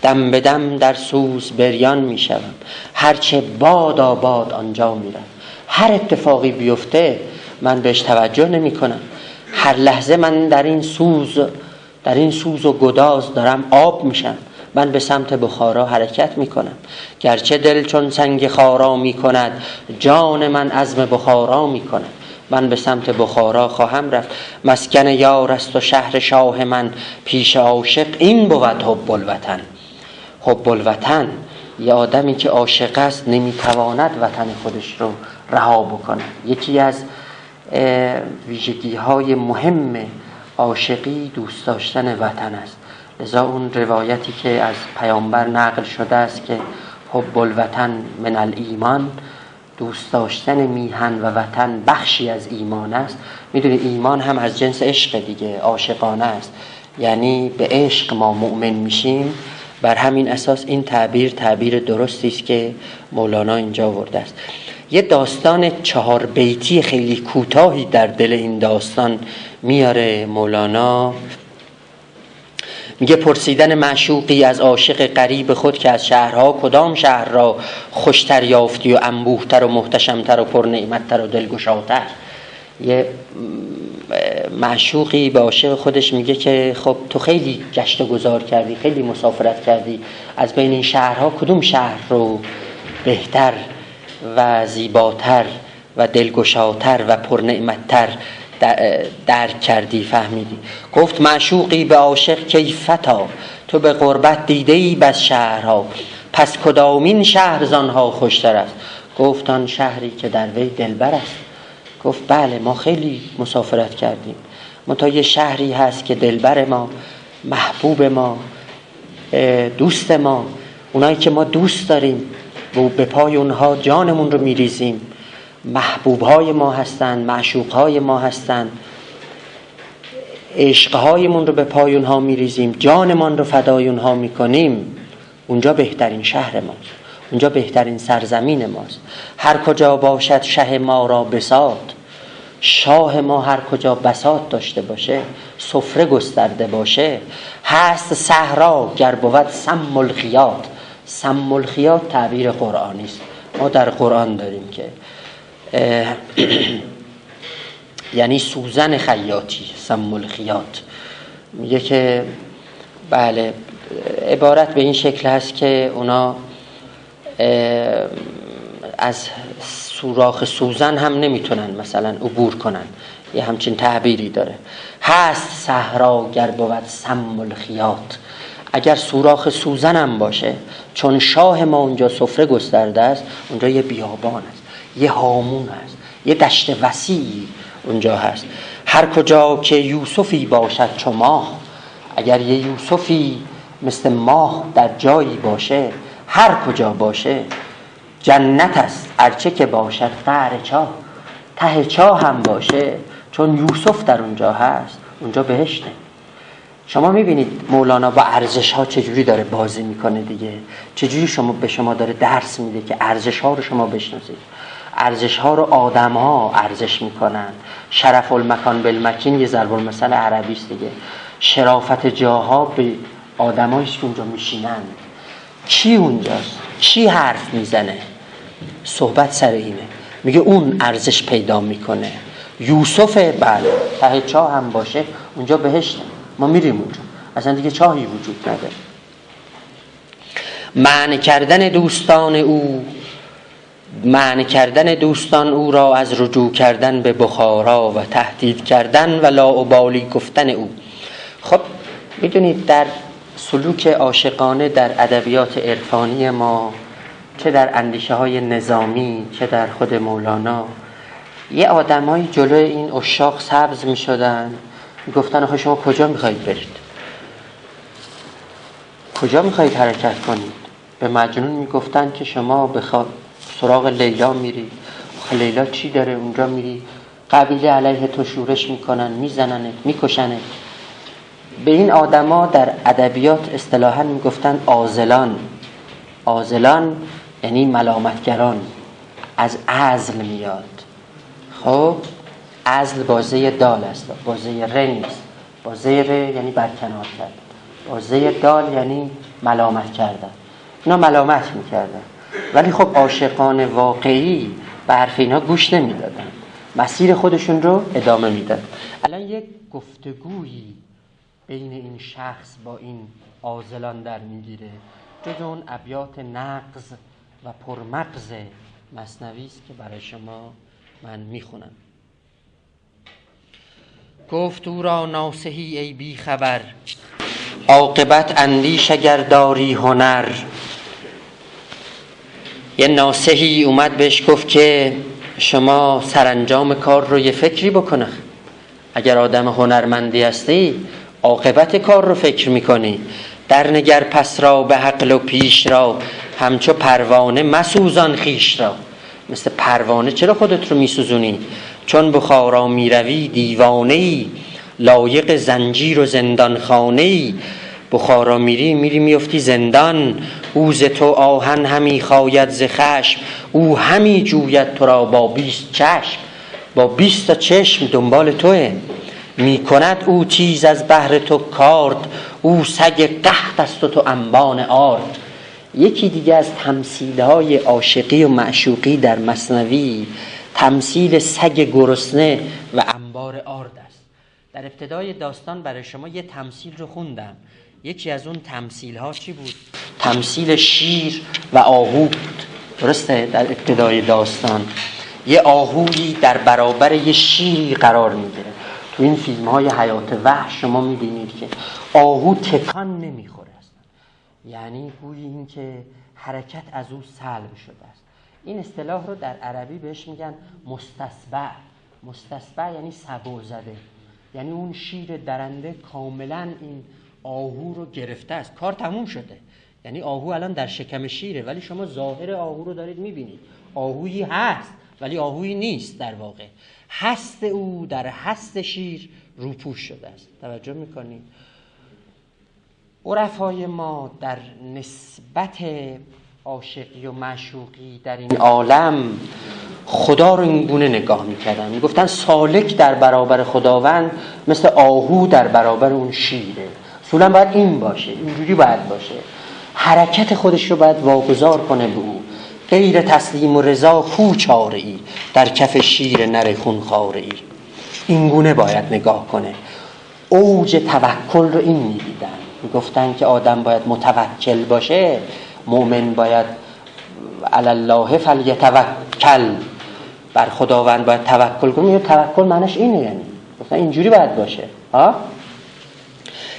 دم به دم در سوز بریان میشوم، هرچه باد آباد آنجا میرم. هر اتفاقی بیفته من بهش توجه نمی کنم. هر لحظه من در این سوز و گداز دارم آب میشم. من به سمت بخارا حرکت میکنم. گرچه دل چون سنگ خارا میکند، جان من عزم بخارا میکند. من به سمت بخارا خواهم رفت. مسکن یار است و شهر شاه من، پیش عاشق این بود حب الوطن. حب الوطن، یه آدمی که عاشق است نمیتواند وطن خودش رو رها بکنه. یکی از ویژگی های مهم عاشقی دوست داشتن وطن است. لذا اون روایتی که از پیامبر نقل شده است که حب الوطن من الایمان، دوست داشتن میهن و وطن بخشی از ایمان است. میدونید ایمان هم از جنس عشق دیگه، عاشقانه است، یعنی به عشق ما مؤمن میشیم. بر همین اساس این تعبیر درستی است که مولانا اینجا آورده است. یه داستان 4 بیتی خیلی کوتاهی در دل این داستان میاره مولانا. میگه پرسیدن معشوقی از عاشق غریب خود که از شهرها کدام شهر را خوشتر یافتی و انبوهتر و محتشمتر و پرنعمتتر و دلگشاتر. یه معشوقی به عاشق خودش میگه که خب تو خیلی گشت و گذار کردی، خیلی مسافرت کردی، از بین این شهرها کدوم شهر رو بهتر و زیباتر و دلگشاتر و پرنعمتتر درک کردی، فهمیدی؟ گفت معشوقی به عاشق کی فتا، تو به غربت دیده‌ای بس شهرها، پس کدامین شهر زانها خوشتر است؟ گفت آن شهری که در وی دلبر است. گفت بله ما خیلی مسافرت کردیم، منتها یه شهری هست که دلبر ما، محبوب ما، دوست ما، اونایی که ما دوست داریم و به پای اونها جانمون رو میریزیم، محبوبهای ما هستن، معشوقهای ما هستن، عشقهایمون رو به پای اونها میریزیم، جانمان رو فدای اونها میکنیم. اونجا بهترین شهر ماست، اونجا بهترین سرزمین ماست. هر کجا باشد شه ما را بساط، شاه ما هر کجا بساط داشته باشه، سفره گسترده باشه. هست صحرا گر بود سم الخیاط. سم الخیاط تعبیر قرآنی است، ما در قرآن داریم که یعنی سوزن خیاطی، سم الخیاط. میگه که بله عبارت به این شکل هست که اونا از سوراخ سوزن هم نمیتونن مثلا عبور کنن، یه همچین تعبیری داره. هست صحرا گر بود سم الخیاط، اگر سوراخ سوزن هم باشه، چون شاه ما اونجا سفره گسترده است، اونجا یه بیابان است، یه هامون است، یه دشت وسیعی اونجا هست. هر کجا که یوسفی باشد چو ماه، اگر یه یوسفی مثل ماه در جایی باشه، هر کجا باشه جنت است، ارچه که باشد قعر چاه. ته چاه هم باشه، چون یوسف در اونجا هست، اونجا بهشته. شما میبینید مولانا با ارزش ها چجوری داره بازی میکنه دیگه، چجوری به شما داره درس میده که ارزش ها رو شما بشناسید. ارزش ها رو آدم ها ارزش میکنن. شرف المکان بالمکین یه ضرب المثل عربی است دیگه. شرافت جاها به آدمایی که اونجا میشینن. کی اونجاست؟ کی حرف میزنه؟ صحبت سر اینه. میگه اون ارزش پیدا میکنه. یوسف بله ته چاه هم باشه اونجا بهشته، ما میریم اونجا، اصلا دیگه چاهی وجود نداره. معنی کردن دوستان او را از رجوع کردن به بخارا و تهدید کردن و لاابالی گفتن او. خب میدونید در سلوک عاشقانه در ادبیات عرفانی ما، چه در اندیشه های نظامی چه در خود مولانا، یه آدمایی جلوی این عشاق سبز می شدن، می گفتن آخه شما کجا می خواهید برید؟ کجا می خواهید حرکت کنید؟ به مجنون می گفتن که شما سراغ لیلا میری. آخه لیلا چی داره؟ اونجا میری قبیله علیه تو شورش میکنن، میزننت، میکشنت. به این آدما در ادبیات اصطلاحاً میگفتن عاذلان. عاذلان یعنی ملامتگران، از عزل میاد. خب عزل بازه دال است، بازه ر نیست. بازه ر یعنی برکنار کردن، بازه دال یعنی ملامت کردن. اینا ملامت میکردن، ولی خب عاشقان واقعی به حرف اینا گوش نمیدادن، مسیر خودشون رو ادامه میدادن. الان یک گفتگویی بین این شخص با این عاذلان در میگیره، جز اون ابیات نغز و پرمغز مثنوی است که برای شما من میخونم. گفت او را ناصحی ای بی خبر، عاقبت اندیش اگر داری هنر. یه ناصحی اومد بهش گفت که شما سرانجام کار رو یه فکری بکنه. اگر آدم هنرمندی هستی عاقبت کار رو فکر میکنی. در نگر پس را به عقل و پیش را، همچو پروانه مسوزان خویش را. مثل پروانه چرا خودت رو میسوزونی؟ چون بخارا میروی دیوانه‌ای، لایق زنجیر و زندانخانه‌ای. بخارا میری میفتی زندان، او ز تو آهن همی خاید ز خشم. او همی جوید تو را با 20 چشم، با 20 تا چشم دنبال توه. میکند او چیز از بهر تو کارد، او سگ قحط است و تو انبان آرد. یکی دیگه از تمثیل‌های عاشقی و معشوقی در مثنوی تمثیل سگ گرسنه و انبار آرد است. در ابتدای داستان برای شما یه تمثیل رو خوندم. یکی از اون تمثیل‌ها چی بود؟ تمثیل شیر و آهو بود. درسته؟ در ابتدای داستان یه آهویی در برابر یه شیری قرار میگیره. تو این فیلم‌های حیات وحش شما می‌بینید که آهو تکان نمیخوره اصلا، یعنی گویی این که حرکت از او سلب شده است. این اصطلاح رو در عربی بهش میگن مستصبع. مستصبع یعنی سبو زده، یعنی اون شیر درنده کاملا این آهو رو گرفته است، کار تموم شده. یعنی آهو الان در شکم شیره، ولی شما ظاهر آهو رو دارید میبینید. آهویی هست ولی آهویی نیست، در واقع هست او در هست شیر روپوش شده است. توجه میکنید؟ عرفای ما در نسبت عاشقی و معشوقی در این عالم خدا رو این گونه نگاه میکردن، میگفتن سالک در برابر خداوند مثل آهو در برابر اون شیره. اصولا باید این باشه، اینجوری باید باشه، حرکت خودش رو باید واگذار کنه به او. غیر تسلیم و رضا کو چاره ای، در کف شیر نر خون خواره ای. این گونه باید نگاه کنه. اوج توکل رو این میدیدن، میگفتن که آدم باید متوکل باشه، مؤمن باید علی الله فلیتوکل، بر خداوند باید توکل کنه. توکل معنیش اینه، یعنی مثلا اینجوری باید باشه.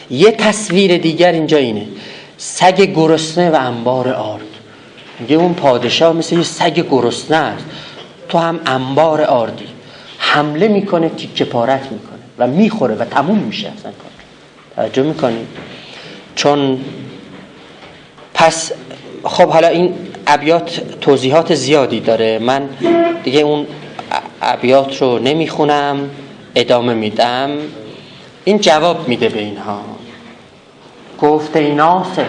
یه تصویر دیگر اینجا اینه، سگ گرسنه و انبار آرد. میگه اون پادشاه مثل یه سگ گرسنه است، تو هم انبار آردی. حمله میکنه، تیکه پارت میکنه و میخوره و تموم میشه اصلا کار. توجه میکنی؟ چون پس خب حالا این ابیات توضیحات زیادی داره، من دیگه اون ابیات رو نمیخونم، ادامه میدم. این جواب میده به اینها. گفت ای ناصح،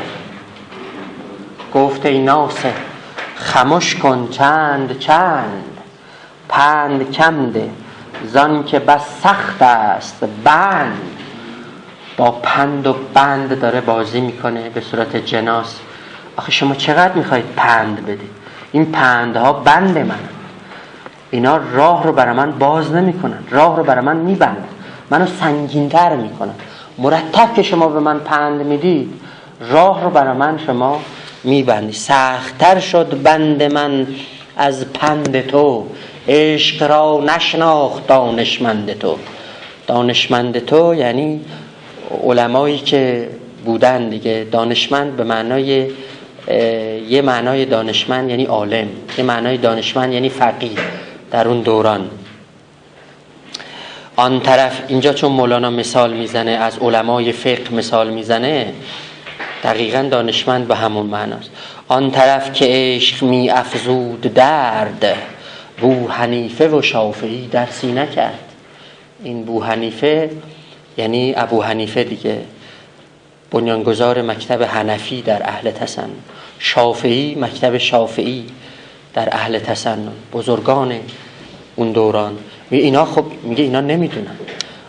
گفت ای ناصح، خموش کن چند چند، پند کم ده زان که بس سخت است بند. با پند و بند داره بازی میکنه به صورت جناس. آخه شما چقدر میخواید پند بدید؟ این پندها بند من، اینا راه رو برای من باز نمیکنن، راه رو برای من میبندن، منو سنگین‌تر میکنن. مرتب که شما به من پند میدید، راه رو برای من شما میبندی. سخت‌تر شد بند من از پند تو، عشق را نشناخت دانشمند تو. دانشمند تو یعنی علمایی که بودن دیگه. دانشمند به معنای یه معنای دانشمند یعنی عالم، یه معنای دانشمند یعنی فقیه در اون دوران. آن طرف اینجا چون مولانا مثال میزنه، از علمای فقه مثال میزنه، دقیقاً دانشمند به همون معناست. آن طرف که عشق می افزود درد، بو حنیفه و شافعی درسی نکرد. این بو حنیفه یعنی ابو حنیفه دیگه، بنیانگذار مکتب حنفی در اهل تسنن. شافعی مکتب شافعی در اهل تسنن، بزرگان اون دوران. اینا خب میگه اینا نمیدونن.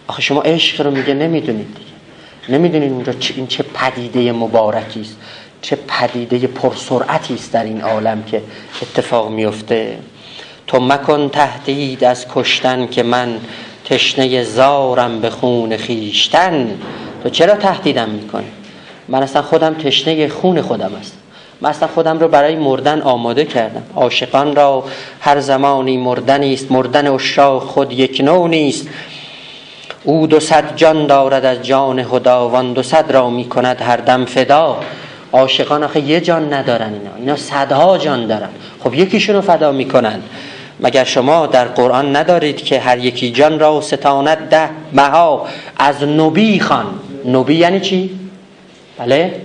آخه شما عشق رو میگه نمیدونید دیگه، نمیدونید اونجا این چه پدیده مبارکی است، چه پدیده پرسرعتی است در این عالم که اتفاق میفته. تو مکن تهدید از کشتن که من تشنه زارم به خون خیشتن. تو چرا تهدیدم میکنی؟ من اصلا خودم تشنه خون خودم هستم، من اصلا خودم رو برای مردن آماده کردم. عاشقان را هر زمانی مردنی است، مردن عشاق خود یک نوع نیست. او 200 جان دارد از جان خداوند، 200 را میکند هر دم فدا. عاشقان آخه یه جان ندارن، اینا 100 جان دارن. خب یکیشون رو فدا میکنن. مگر شما در قرآن ندارید که هر یکی جان را ستاند 10 بها از نبی خوان؟ نبی یعنی چی؟ بله،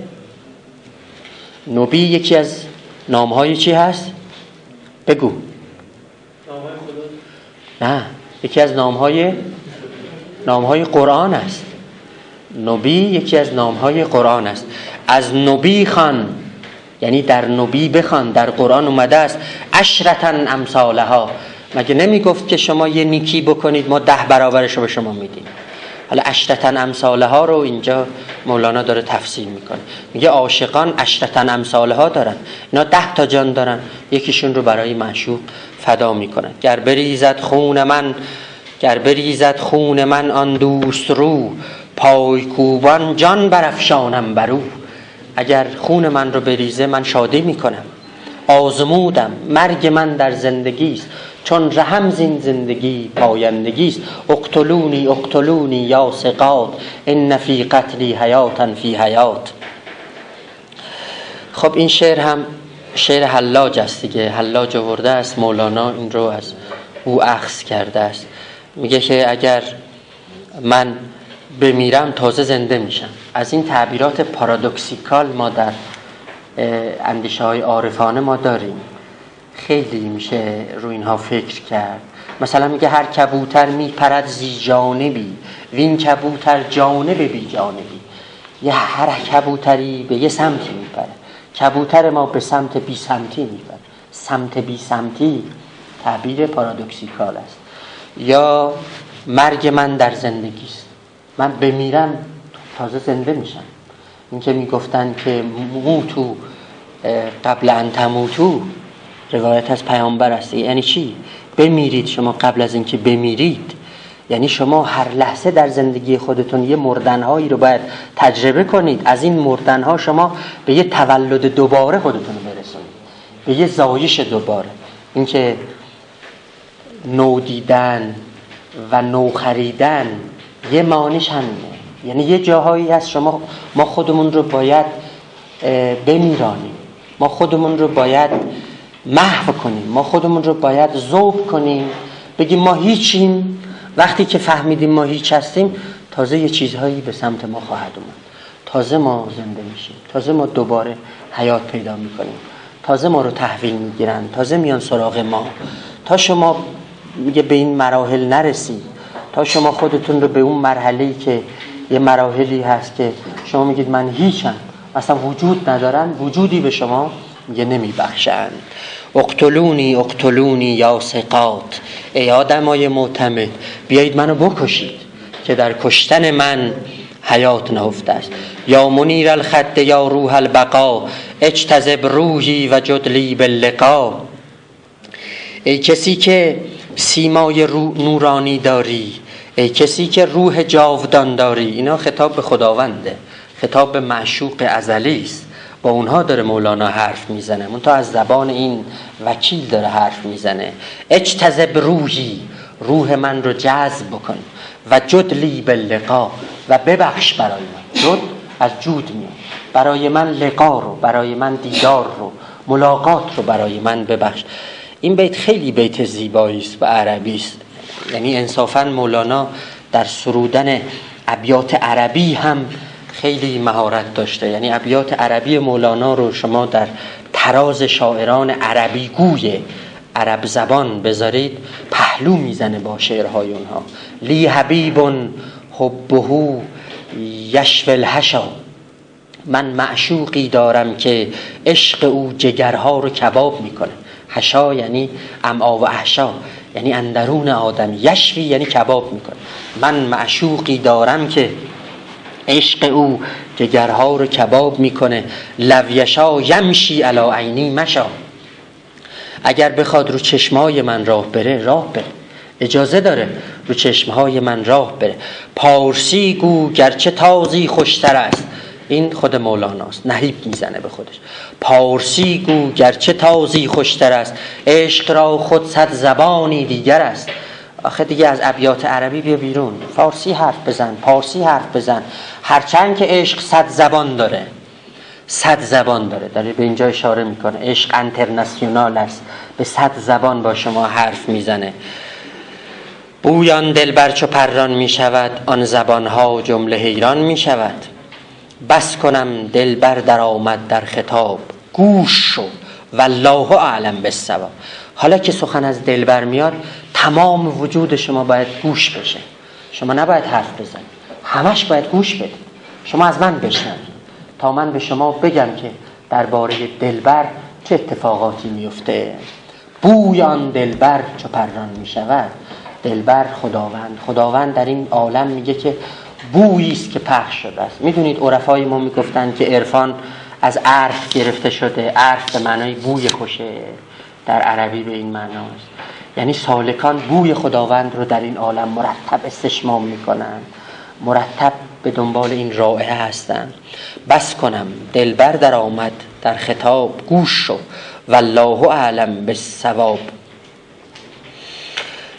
نبی یکی از نامهای چی هست؟ بگو. نه، یکی از نامهای قرآن است. نبی یکی از نامهای قرآن است. از نبی خوان، یعنی در نبی بخوان، در قرآن اومده است عشرة امثالها. مگه نمی گفت که شما یه نیکی بکنید ما 10 برابرش رو به شما میدیم؟ حالا عشرة امثالها رو اینجا مولانا داره تفسیر میکنه، میگه عاشقان عشرة امثالها دارن، اینا 10 تا جان دارن، یکیشون رو برای معشوق فدا میکنن. گر بریزد خون من آن دوست رو، پای کوبان جان برافشانم برو. اگر خون من رو بریزه من شادی میکنم. آزمودم مرگ من در زندگیست، چون رهم زین زندگی پایندگیست. اقتلونی یا ثقات، ان فی قتلی حیاتا فی حیات. خب این شعر هم شعر حلاج است دیگه. حلاج آورده است، مولانا این رو از او اخذ کرده است. میگه که اگر من بمیرم تازه زنده میشم. از این تعبیرات پارادوکسیکال ما در اندیشه های عارفانه ما داریم. خیلی میشه رو اینها فکر کرد. مثلا میگه هر کبوتر میپرد زی جانبی، وین کبوتر جانب بی جانبی. یه هر کبوتری به یه سمتی میپره، کبوتر ما به سمت بی سمتی میپره. سمت بی سمتی تعبیر پارادوکسیکال است. یا مرگ من در زندگیست، من بمیرم تازه زنده میشم. این که میگفتن که موتو قبل ان تموتو، روایت از پیامبر است. یعنی چی؟ بمیرید شما قبل از اینکه بمیرید. یعنی شما هر لحظه در زندگی خودتون یه مردنهایی رو باید تجربه کنید. از این مردنها شما به یه تولد دوباره خودتون رو برسونید، به یه زایش دوباره. این که نو دیدن و نو خریدن یه معنیش همینه. یعنی یه جاهایی هست ما خودمون رو باید بمیرانیم، ما خودمون رو باید محو کنیم، ما خودمون رو باید ذوب کنیم، بگیم ما هیچیم. وقتی که فهمیدیم ما هیچ هستیم، تازه یه چیزهایی به سمت ما خواهد اومد، تازه ما زنده میشیم، تازه ما دوباره حیات پیدا میکنیم، تازه ما رو تحویل میگیرن، تازه میان سراغ ما. تا شما میگه به این مراحل نرسید، تا شما خودتون رو به اون مرحله‌ای که یه مراحلی هست که شما میگید من هیچم، اصلا وجود ندارن، وجودی به شما میگه نمیبخشن. اقتلونی یا ثقات، ای آدمای معتمد بیایید منو بکشید که در کشتن من حیات نهفته است. یا منیر الخد یا روح البقا، اجتذب روحی و جدلی باللقا. ای کسی که سیمای نورانی داری، ای کسی که روح جاودان داری. اینا خطاب به خداونده، خطاب به معشوق ازلی است. با اونها داره مولانا حرف میزنه، اون تا از زبان این وکیل داره حرف میزنه. اجتذب روحی، روح من رو جذب بکن، و جدلی باللقا، و ببخش برای من. جد از جود میاد، برای من لقا رو، برای من دیدار رو، ملاقات رو برای من ببخش. این بیت خیلی بیت زیبایی است و عربی است. یعنی انصافاً مولانا در سرودن ابیات عربی هم خیلی مهارت داشته. یعنی ابیات عربی مولانا رو شما در تراز شاعران عربی گوی عرب زبان بذارید، پهلو میزنه با شعرهای اونها. لی حبیب حبه یشفی الحشا، من معشوقی دارم که عشق او جگرها رو کباب میکنه. حشا یعنی امعا و احشا، یعنی اندرون آدم. یشفی یعنی کباب میکنه. من معشوقی دارم که عشق او جگرها رو کباب میکنه. لو یشا یمشی علی عینی مشا، اگر بخواد رو چشمای من راه بره، راه بره، اجازه داره رو چشمهای من راه بره. پارسی گو گرچه تازی خوشتر است، این خود مولاناست، نهیب میزنه به خودش. پارسی گو گرچه تازی خوشتر است، عشق را خود 100 زبانی دیگر است. آخه دیگه از ابیات عربی بیا بیرون، فارسی حرف بزن، پارسی حرف بزن. هرچند که عشق 100 زبان داره، 100 زبان داره، داره به اینجا اشاره میکنه. عشق انترناسیونال است، به 100 زبان با شما حرف میزنه. بویان دلبر چو پران میشود، آن زبانها جمله حیران میشود. بس کنم دلبر در آمد در خطاب، گوش شو والله اعلم بالصواب. حالا که سخن از دلبر میاد تمام وجود شما باید گوش بشه. شما نباید حرف بزنید، همش باید گوش بدید. شما از من بشنوید تا من به شما بگم که درباره دلبر چه اتفاقاتی میفته. بوی آن دلبر چو پران میشود. دلبر خداوند در این عالم میگه که بویی است که پخش شده است. میدونید عرفای ما میگفتن که عرفان از عرف گرفته شده. عرف به معنای بوی خوشه، در عربی به این معناست. یعنی سالکان بوی خداوند رو در این عالم مرتب استشمام میکنن، مرتب به دنبال این رائحه هستن. بس کنم دلبر در آمد در خطاب، گوش شو والله اعلم بالصواب.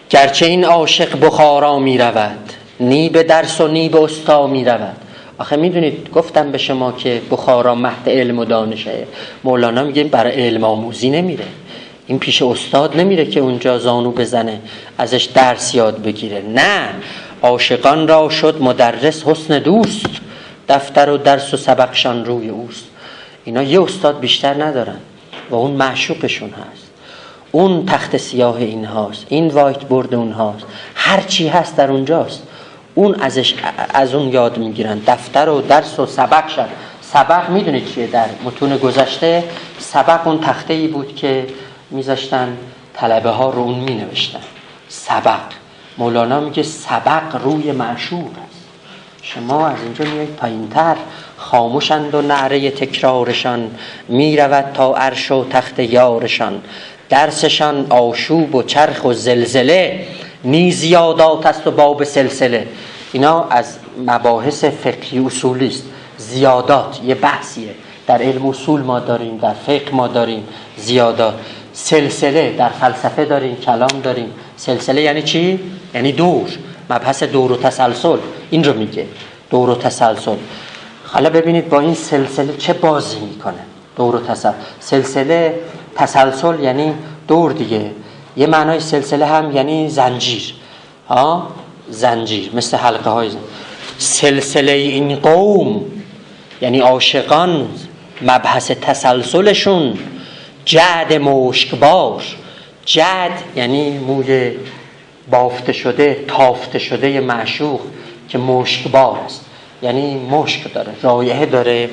گرچه این عاشق بخارا می رود، نی به درس و نی به استا می رود. آخه میدونید گفتم به شما که بخارا مهد علم و دانشه. مولانا میگه برای علم آموزی نمیره، این پیش استاد نمیره که اونجا زانو بزنه ازش درس یاد بگیره. نه، عاشقان را شد مدرس حسن دوست، دفتر و درس و سبقشان روی اوست. اینا یه استاد بیشتر ندارن و اون معشوقشون هست، اون تخت سیاه این هاست، این وایت بورد اون هاست، هر چی هست در اونجاست. اون از اون یاد میگیرن، دفتر و درس و سبقشان. سبق میدونید چیه؟ در متون گذشته سبق اون تخته ای بود که میذاشتن طلبه ها رو اون مینوشتن. سبق، مولانا میگه سبق روی معشوق است. شما از اینجا میایید پایینتر. خاموشند و نعره تکرارشان، میرود تا عرش و تخت یارشان. درسشان آشوب و چرخ و زلزله، نی زیادات است و باب سلسله. اینا از مباحث فقهی اصولی است. زیادات یه بحثیه، در علم اصول ما داریم، در فقه ما داریم زیادات. سلسله در فلسفه داریم، کلام داریم. سلسله یعنی چی؟ یعنی دور، مبحث دور و تسلسل. این رو میگه، دور و تسلسل. حالا ببینید با این سلسله چه بازی میکنه. دور و سلسله، تسلسل یعنی دور دیگه. یه معنای سلسله هم یعنی زنجیر. زنجیر، مثل حلقه های سلسله این قوم یعنی عاشقان، مبحث تسلسلشون جعد مشکبار. جعد یعنی موی بافته شده، تافته شده معشوق که مشکبار است، یعنی مشک داره، رایحه داره.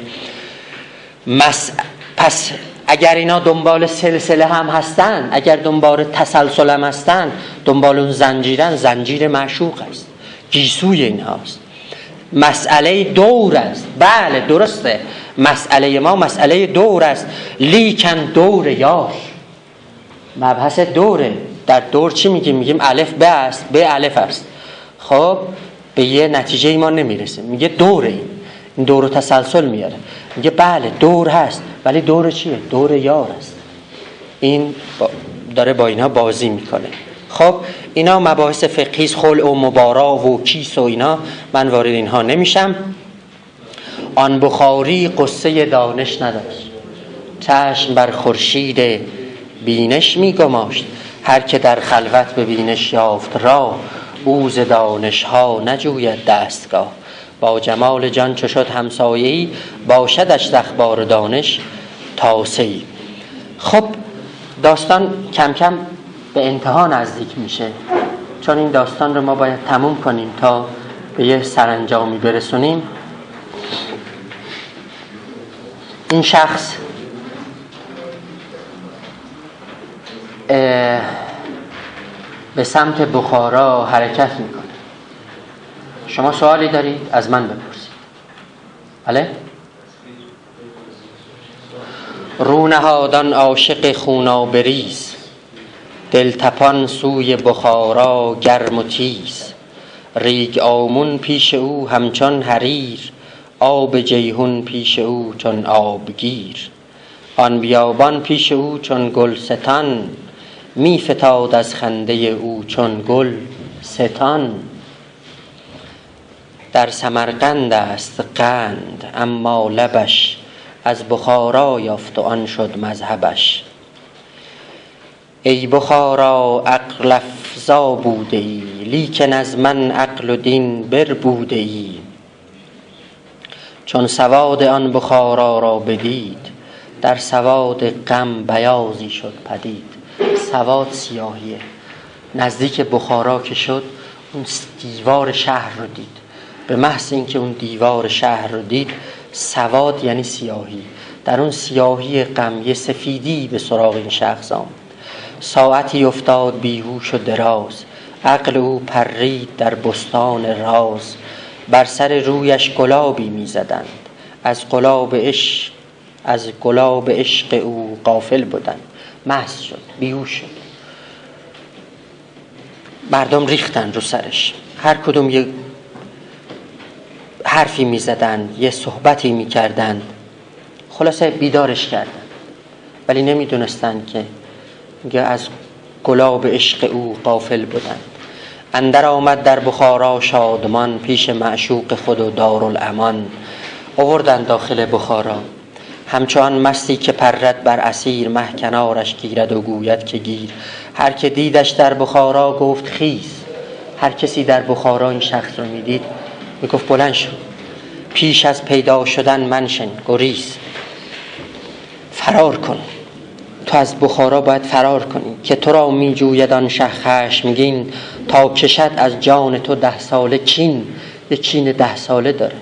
پس اگر اینا دنبال سلسله هم هستن، اگر دنبال تسلسل هم هستن، دنبال اون زنجیرن، زنجیر معشوق است، گیسوی این هاست. مسئله دور است. بله درسته، مسئله ما مسئله دور است، لیکن دور یار. مبحث دوره. در دور چی میگیم؟ میگیم الف ب است، ب الف است. خب به یه نتیجه ما نمیرسه، میگه دوره. این دور و تسلسل میاره. میگه بله دور هست، ولی دور چیه؟ دور یار است. این داره با اینا بازی میکنه. خب اینا مباحث فقهی است، خلع و مبارا و کیس و اینا، من وارد اینها نمیشم. آن بخاری قصه دانش نداشت، چشم بر خورشید بینش میگماشت. هر که در خلوت به بینش یافت راه، او ز دانش ها نجوید دستگاه. با جمال جان چو شد همسایه‌ای، باشدش اخبار دانش تاسه‌ای. خب داستان کم کم به انتها نزدیک میشه، چون این داستان رو ما باید تموم کنیم تا به یه سرانجامی برسونیم. این شخص به سمت بخارا حرکت میکنه. شما سوالی دارید از من بپرسید. بله؟ رونهادان عاشق خونابریز، دلتپان سوی بخارا گرم و تیز. ریگ آمون پیش او همچون حریر، آب جیهون پیش او چون آبگیر. آن بیابان پیش او چون گلستان، می فتاد از خنده او چون گل ستان. در سمرقند است قند اما لبش، از بخارا یافت و آن شد مذهبش. ای بخارا عقل افزا بوده ای، لیکن از من عقل و دین بربوده ای. چون سواد آن بخارا را بدید، در سواد غم بیاضی شد پدید. سواد سیاهیه. نزدیک بخارا که شد اون دیوار شهر رو دید. به محض اینکه اون دیوار شهر رو دید، سواد یعنی سیاهی، در اون سیاهی غم یه سفیدی به سراغ این شخص آمد. ساعتی افتاد بیهوش و دراز، عقل او پرید در بستان راز. بر سر رویش گلابی می زدند، از گلاب عشق او غافل بودند. مست شد، بیهوش شد. مردم ریختن رو سرش، هر کدوم یه حرفی می زدند، یه صحبتی می کردند. خلاصه بیدارش کردند، ولی نمی دونستند که از گلاب عشق او غافل بودند. اندر آمد در بخارا شادمان، پیش معشوق خود و دارالامان. آوردند داخل بخارا، همچون مستی که پرد بر اسیر، مه کنارش گیرد و گوید که گیر. هر که دیدش در بخارا گفت خیز. هر کسی در بخارا این شخص رو میدید میگفت بلند شو، پیش از پیدا شدن منشن، گریز، فرار کن. تو از بخارا باید فرار کنی که تو را می جوید آن شه خشمگین. تا کشد از جان تو 10 ساله کین. یه کین 10 ساله داره.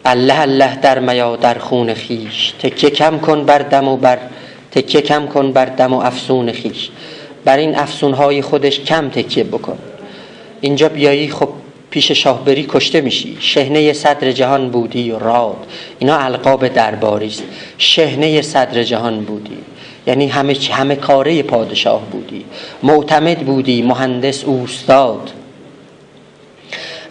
الله الله در میا در خون خیش، تکیه کم کن بر دم و افسون خیش. بر این افسونهای خودش کم تکیه بکن. اینجا بیایی خب پیش شاه بری کشته میشی. شحنه صدر جهان بودی و راد، اینا القاب درباری است. شحنه صدر جهان بودی یعنی همه کاره پادشاه بودی. معتمد بودی، مهندس اوستاد.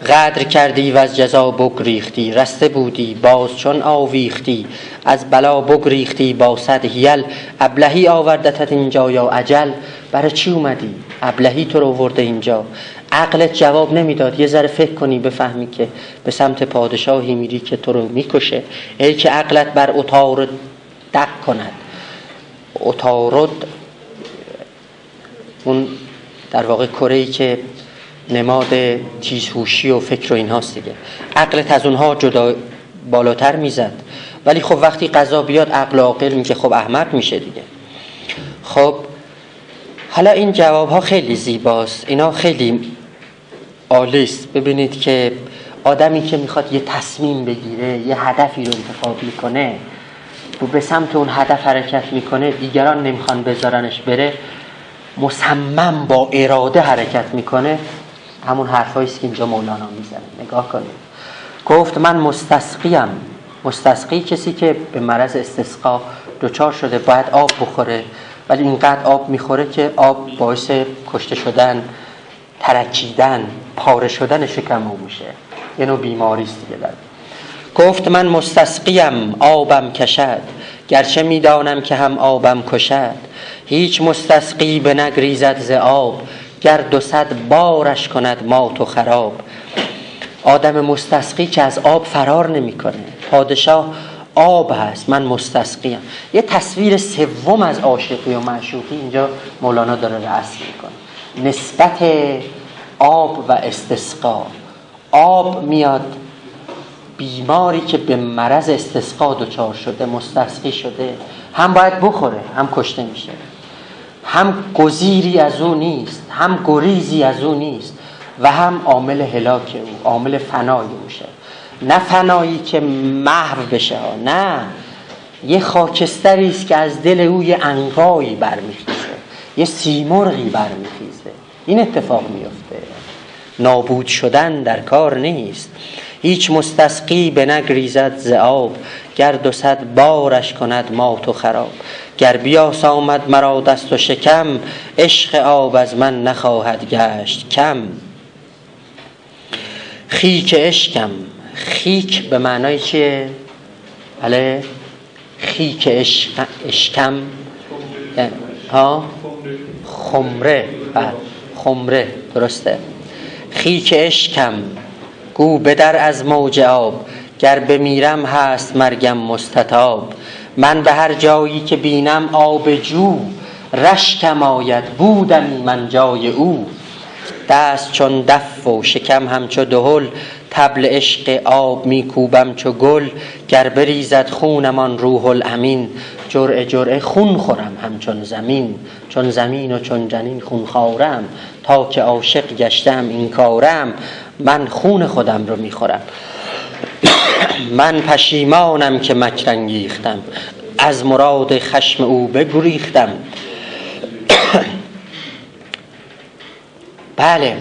غدر کردی و از جزا بگریختی، رسته بودی باز چون آویختی. از بلا بگریختی با 100 حیل، ابلهی آوردتت اینجا یا اجل. برای چی اومدی؟ ابلهی تو رو آورده اینجا. عقلت جواب نمیداد یه ذره فکر کنی بفهمی که به سمت پادشاهی میری که تو رو میکشه. ای که عقلت بر عطارد دق کند. عطارد اون در واقع کره‌ای که نماد تیزهوشی و فکر و اینهاست دیگه. عقلت از اونها جدا بالاتر میزد، ولی خب وقتی قضا بیاد عقل و عاقل میگه خب احمق میشه دیگه. خب حالا این جواب ها خیلی زیباست، اینا خیلی عالیست. ببینید که آدمی که میخواد یه تصمیم بگیره، یه هدفی رو انتخاب میکنه و به سمت اون هدف حرکت میکنه، دیگران نمیخوان بذارنش بره، مصمم با اراده حرکت میکنه. همون حرفاییست که اینجا مولانا میزنه. نگاه کنید، گفت من مستسقیم. مستسقی کسی که به مرض استسقا دچار شده، باید آب بخوره، ولی اینقدر آب میخوره که آب باعث کشته شدن، ترکیدن، پاره شدن شکم او میشه. یه نوع بیماریست دیگه داره. گفت من مستسقیم آبم کشد، گرچه میدانم که هم آبم کشد. هیچ مستسقی به نگریزد ز آب، گر 200 بارش کند مات و خراب. آدم مستسقی که از آب فرار نمیکنه. پادشاه آب هست، من مستسقیم. یه تصویر سوم از عاشقی و معشوقی اینجا مولانا داره رسم میکنه. نسبت آب و استسقا. آب میاد، بیماری که به مرض استسقا دچار شده، مستسقی شده، هم باید بخوره هم کشته میشه. هم گزیری از او نیست، هم گریزی از او نیست، و هم عامل هلاک او، عامل فنای اوشه. نه فنایی که محو بشه ها، نه، یه خاکستری است که از دل او یه عنقایی برمیخیزه، یه سیمرغی برمیخیزه. این اتفاق میفته. نابود شدن در کار نیست. هیچ مستسقی به نگریزد ز آب، گر 200 بارش کند مات و خراب. گر بیاس آمد مرا دست و شکم، عشق آب از من نخواهد گشت کم. خیک عشقم. خیک به معنای چیه؟ بله، خیک عشقم ها، خمره. خمره درسته. خیک عشقم گو بدر از موج آب، گر بمیرم هست مرگم مستطاب. من به هر جایی که بینم آب جو، رشکم آید بودمی من جای او. دست چون دف و شکم همچو دهل، طبل عشق آب میکوبم چو گل. گر بریزد خونمان روح الامین، جرعه جرعه خون خورم همچون زمین. چون زمین و چون جنین خون خوارم، تا که عاشق گشتم این کارم. من خون خودم رو میخورم. من پشیمانم که مکر انگیختم، از مراد خشم او بگریختم. بله،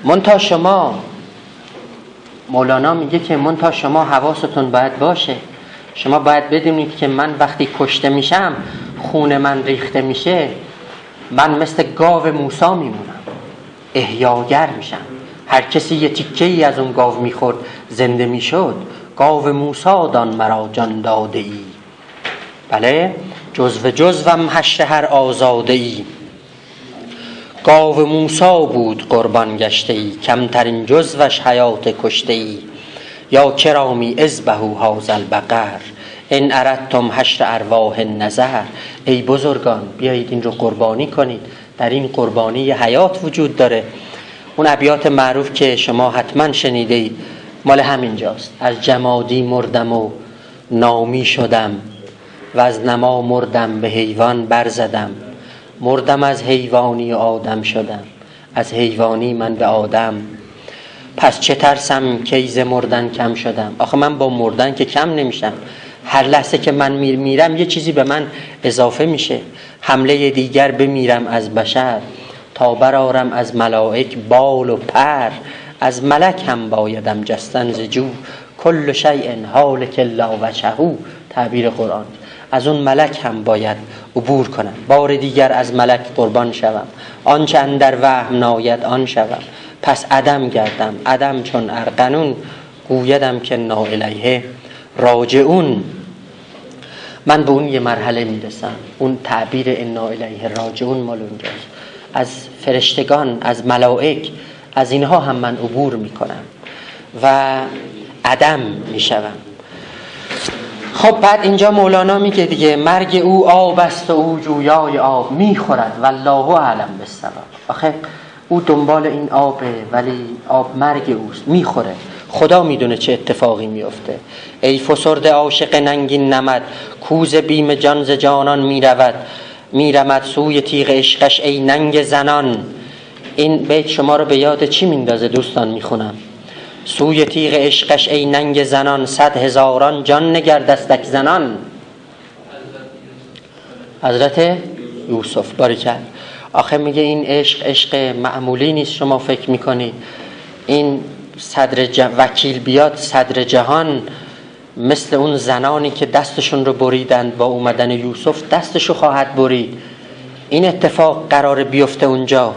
منتها شما، مولانا میگه که منتها شما حواستون باید باشه. شما باید بدونید که من وقتی کشته میشم، خون من ریخته میشه، من مثل گاو موسی میمونم، احیاگر میشم. هر کسی یه تیکه ای از اون گاو میخورد زنده میشد. گاو موسی دان مرا جان داده ای، بله، جزو جزوم حشر هر آزاده ای. گاو موسی بود قربان گشته ای، کمترین جزوش حیات کشته ای. یا کرامی اذبحوا هذا البقر، ان اردتم حشر ارواح النظر. ای بزرگان، بیایید این رو قربانی کنید، در این قربانی حیات وجود داره. اون ابیات معروف که شما حتما شنیده اید مال همینجاست. از جمادی مردم و نامی شدم، و از نما مردم به حیوان برزدم. مردم از حیوانی و آدم شدم، از حیوانی من به آدم. پس چه ترسم که ز مردن کم شدم. آخه من با مردن که کم نمیشم، هر لحظه که من میرم یه چیزی به من اضافه میشه. حمله دیگر بمیرم از بشر، تا برارم از ملائک بال و پر. از ملک هم بایدم جستن ز جو، کل شیء هالک الا وجهه. تعبیر قرآن، از اون ملک هم باید عبور کنم، بار دیگر از ملک قربان شوم. آنچه اندر وهم ناید آن شوم، پس عدم گردم. عدم چون ارقنون، گویدم که نا الیه راجعون. من به اون یه مرحله میرسم. اون تعبیر انا الیه راجعون مال اونجاست. از فرشتگان، از ملائک، از اینها هم من عبور میکنم و عدم میشوم. خب بعد اینجا مولانا میگه دیگه، مرگ او آب است و او جویای آب میخورد، والله اعلم بالصواب. آخه او دنبال این آبه، ولی آب مرگ اوست، میخوره. خدا میدونه چه اتفاقی میفته. ای فسرده عاشق ننگین نمد، کوز بیم جان ز جانان میرمد سوی تیغ عشقش ای ننگ زنان. این بیت شما رو به یاد چی میندازه دوستان؟ میخونم: سوی تیغ عشقش ای ننگ زنان، 100 هزاران جان نگر دستک زنان. حضرت یوسف. باریکل. آخه میگه این عشق معمولی نیست. شما فکر میکنید این وکیل بیاد صدر جهان، مثل اون زنانی که دستشون رو بریدند با اومدن یوسف دستشو خواهد برید. این اتفاق قرار بیفته اونجا.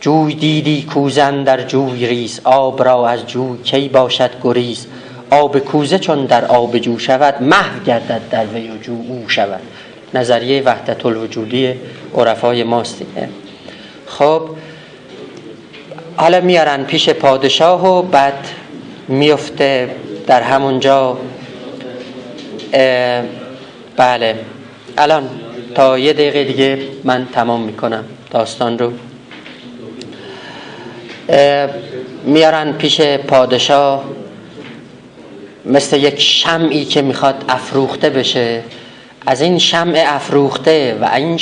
جوی دیدی کوزن در جوی ریز، آب را از جوی کی باشد گریز. آب کوزه چون در آب جو شود، محو گردد در وی و جو او شود. نظریه وحدت الوجودی عرفای ماست دیگه. خب حالا میارن پیش پادشاه و بعد میفته در همونجا. بله الان تا 1 دقیقه دیگه من تمام میکنم داستان رو. میارن پیش پادشاه مثل یک شمعی که میخواد افروخته بشه. از این شمع افروخته و این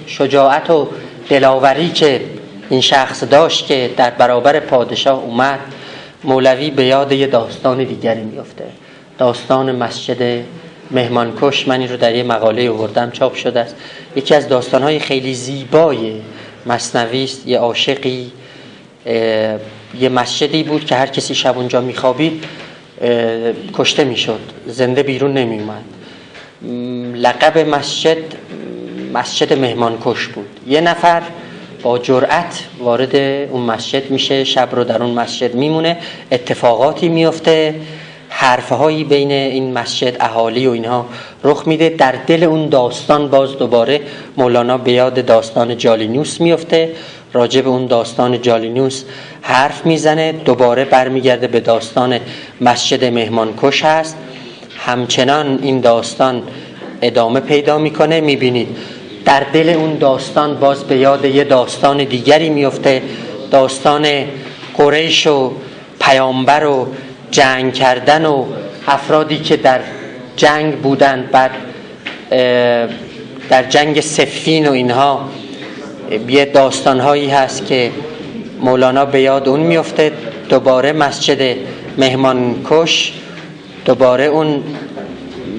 شجاعت و دلاوری که این شخص داشت که در برابر پادشاه اومد، مولوی به یاد یه داستان دیگری میفته. داستان مسجد مهمانکش. من این رو در یه مقاله آوردم، چاپ شده است. یکی از داستان‌های خیلی زیبای مثنوی است. یه عاشقی، یه مسجدی بود که هر کسی شب اونجا میخوابید کشته میشد، زنده بیرون نمیومد. لقب مسجد مهمانکش بود. یه نفر با جرأت وارد اون مسجد میشه، شب رو در اون مسجد میمونه، اتفاقاتی میفته، حرفهایی بین این مسجد اهالی و اینها رخ میده. در دل اون داستان باز دوباره مولانا به یاد داستان جالینوس میفته، راجع به اون داستان جالینوس حرف میزنه، دوباره برمیگرده به داستان مسجد مهمانکش هست. همچنان این داستان ادامه پیدا میکنه. میبینید در دل اون داستان باز به یاد یه داستان دیگری میفته، داستان قریش و پیامبر و جنگ کردن و افرادی که در جنگ بودن، بعد در جنگ صفین و اینها یه داستانهایی هست که مولانا به یاد اون میفته. دوباره مسجد مهمانکش، دوباره اون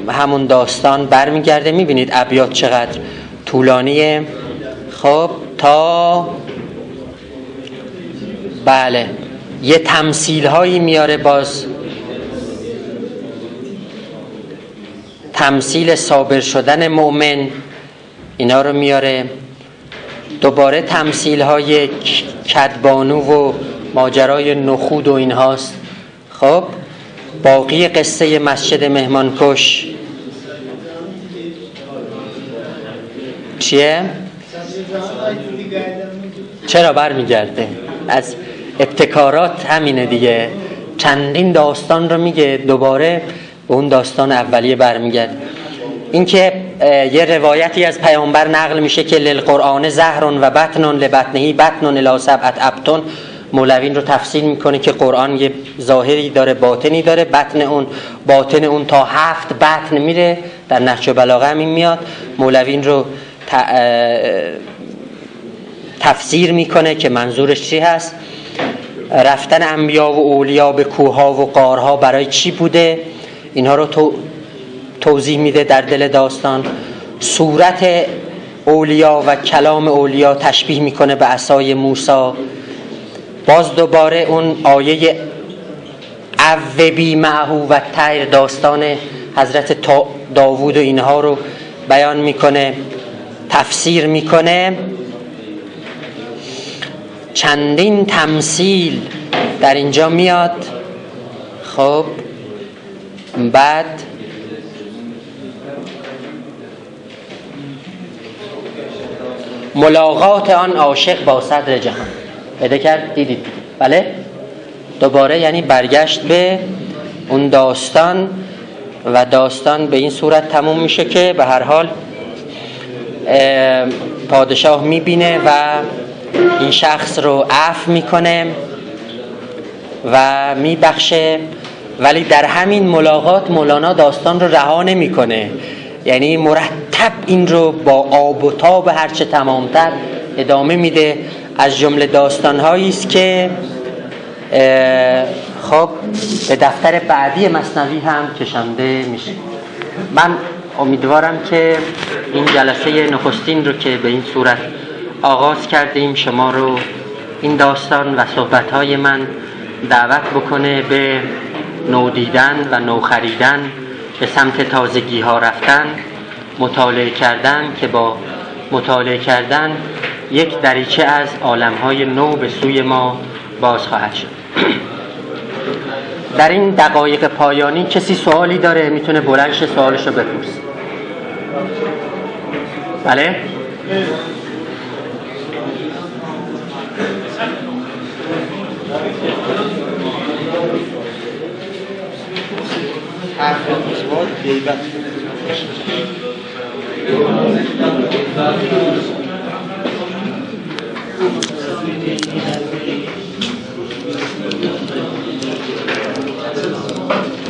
همون داستان برمیگرده. میبینید ابیات چقدر طولانیه. خب تا بله یه تمثیل هایی میاره، باز تمثیل صابر شدن مؤمن اینا رو میاره، دوباره تمثیل های کدبانو و ماجرای نخود و اینهاست. خب باقی قصه مسجد مهمانکش چیه؟ چرا برمیگرده؟ از ابتکارات همینه دیگه، چندین داستان رو میگه، دوباره به اون داستان اولیه برمیگرده. این که یه روایتی از پیامبر نقل میشه که للقرآن زهر و بطن لبطنه بطن الی سبعة ابطن. مولوی رو تفسیر میکنه که قرآن یه ظاهری داره باطنی داره، باطن اون تا 7 بطن میره. در نهج بلاغه همین میاد. مولوی رو تفسیر میکنه که منظورش چی هست. رفتن انبیا و اولیا به کوهها و غارها برای چی بوده، اینها رو توضیح میده در دل داستان. صورت اولیا و کلام اولیا تشبیه میکنه به عصای موسی. باز دوباره اون آیه عوبی معه و طیر، داستان حضرت داوود و اینها رو بیان میکنه، تفسیر میکنه. چندین تمثیل در اینجا میاد. خب بعد ملاقات آن عاشق با صدر جهان پیدا کرد. دیدید بله؟ دوباره یعنی برگشت به اون داستان و داستان به این صورت تموم میشه که به هر حال پادشاه میبینه و این شخص رو عفو میکنه و میبخشه، ولی در همین ملاقات مولانا داستان رو رها نمیکنه، یعنی مرتب این رو با آب و تاب هرچه تمامتر ادامه میده. از جمله داستان‌هایی است که خب به دفتر بعدی مثنوی هم کشنده میشه. من امیدوارم که این جلسه نخستین رو که به این صورت آغاز کردیم شما رو این داستان و صحبت‌های من دعوت بکنه به نو دیدن و نو خریدن، به سمت تازگی ها رفتن، مطالعه کردن که با مطالعه کردن یک دریچه از عالم‌های نو به سوی ما باز خواهد شد. در این دقایق پایانی کسی سوالی داره میتونه بلند شه سوالش رو بپرسه. بله؟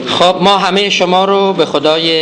خب ما همه شما رو به خدای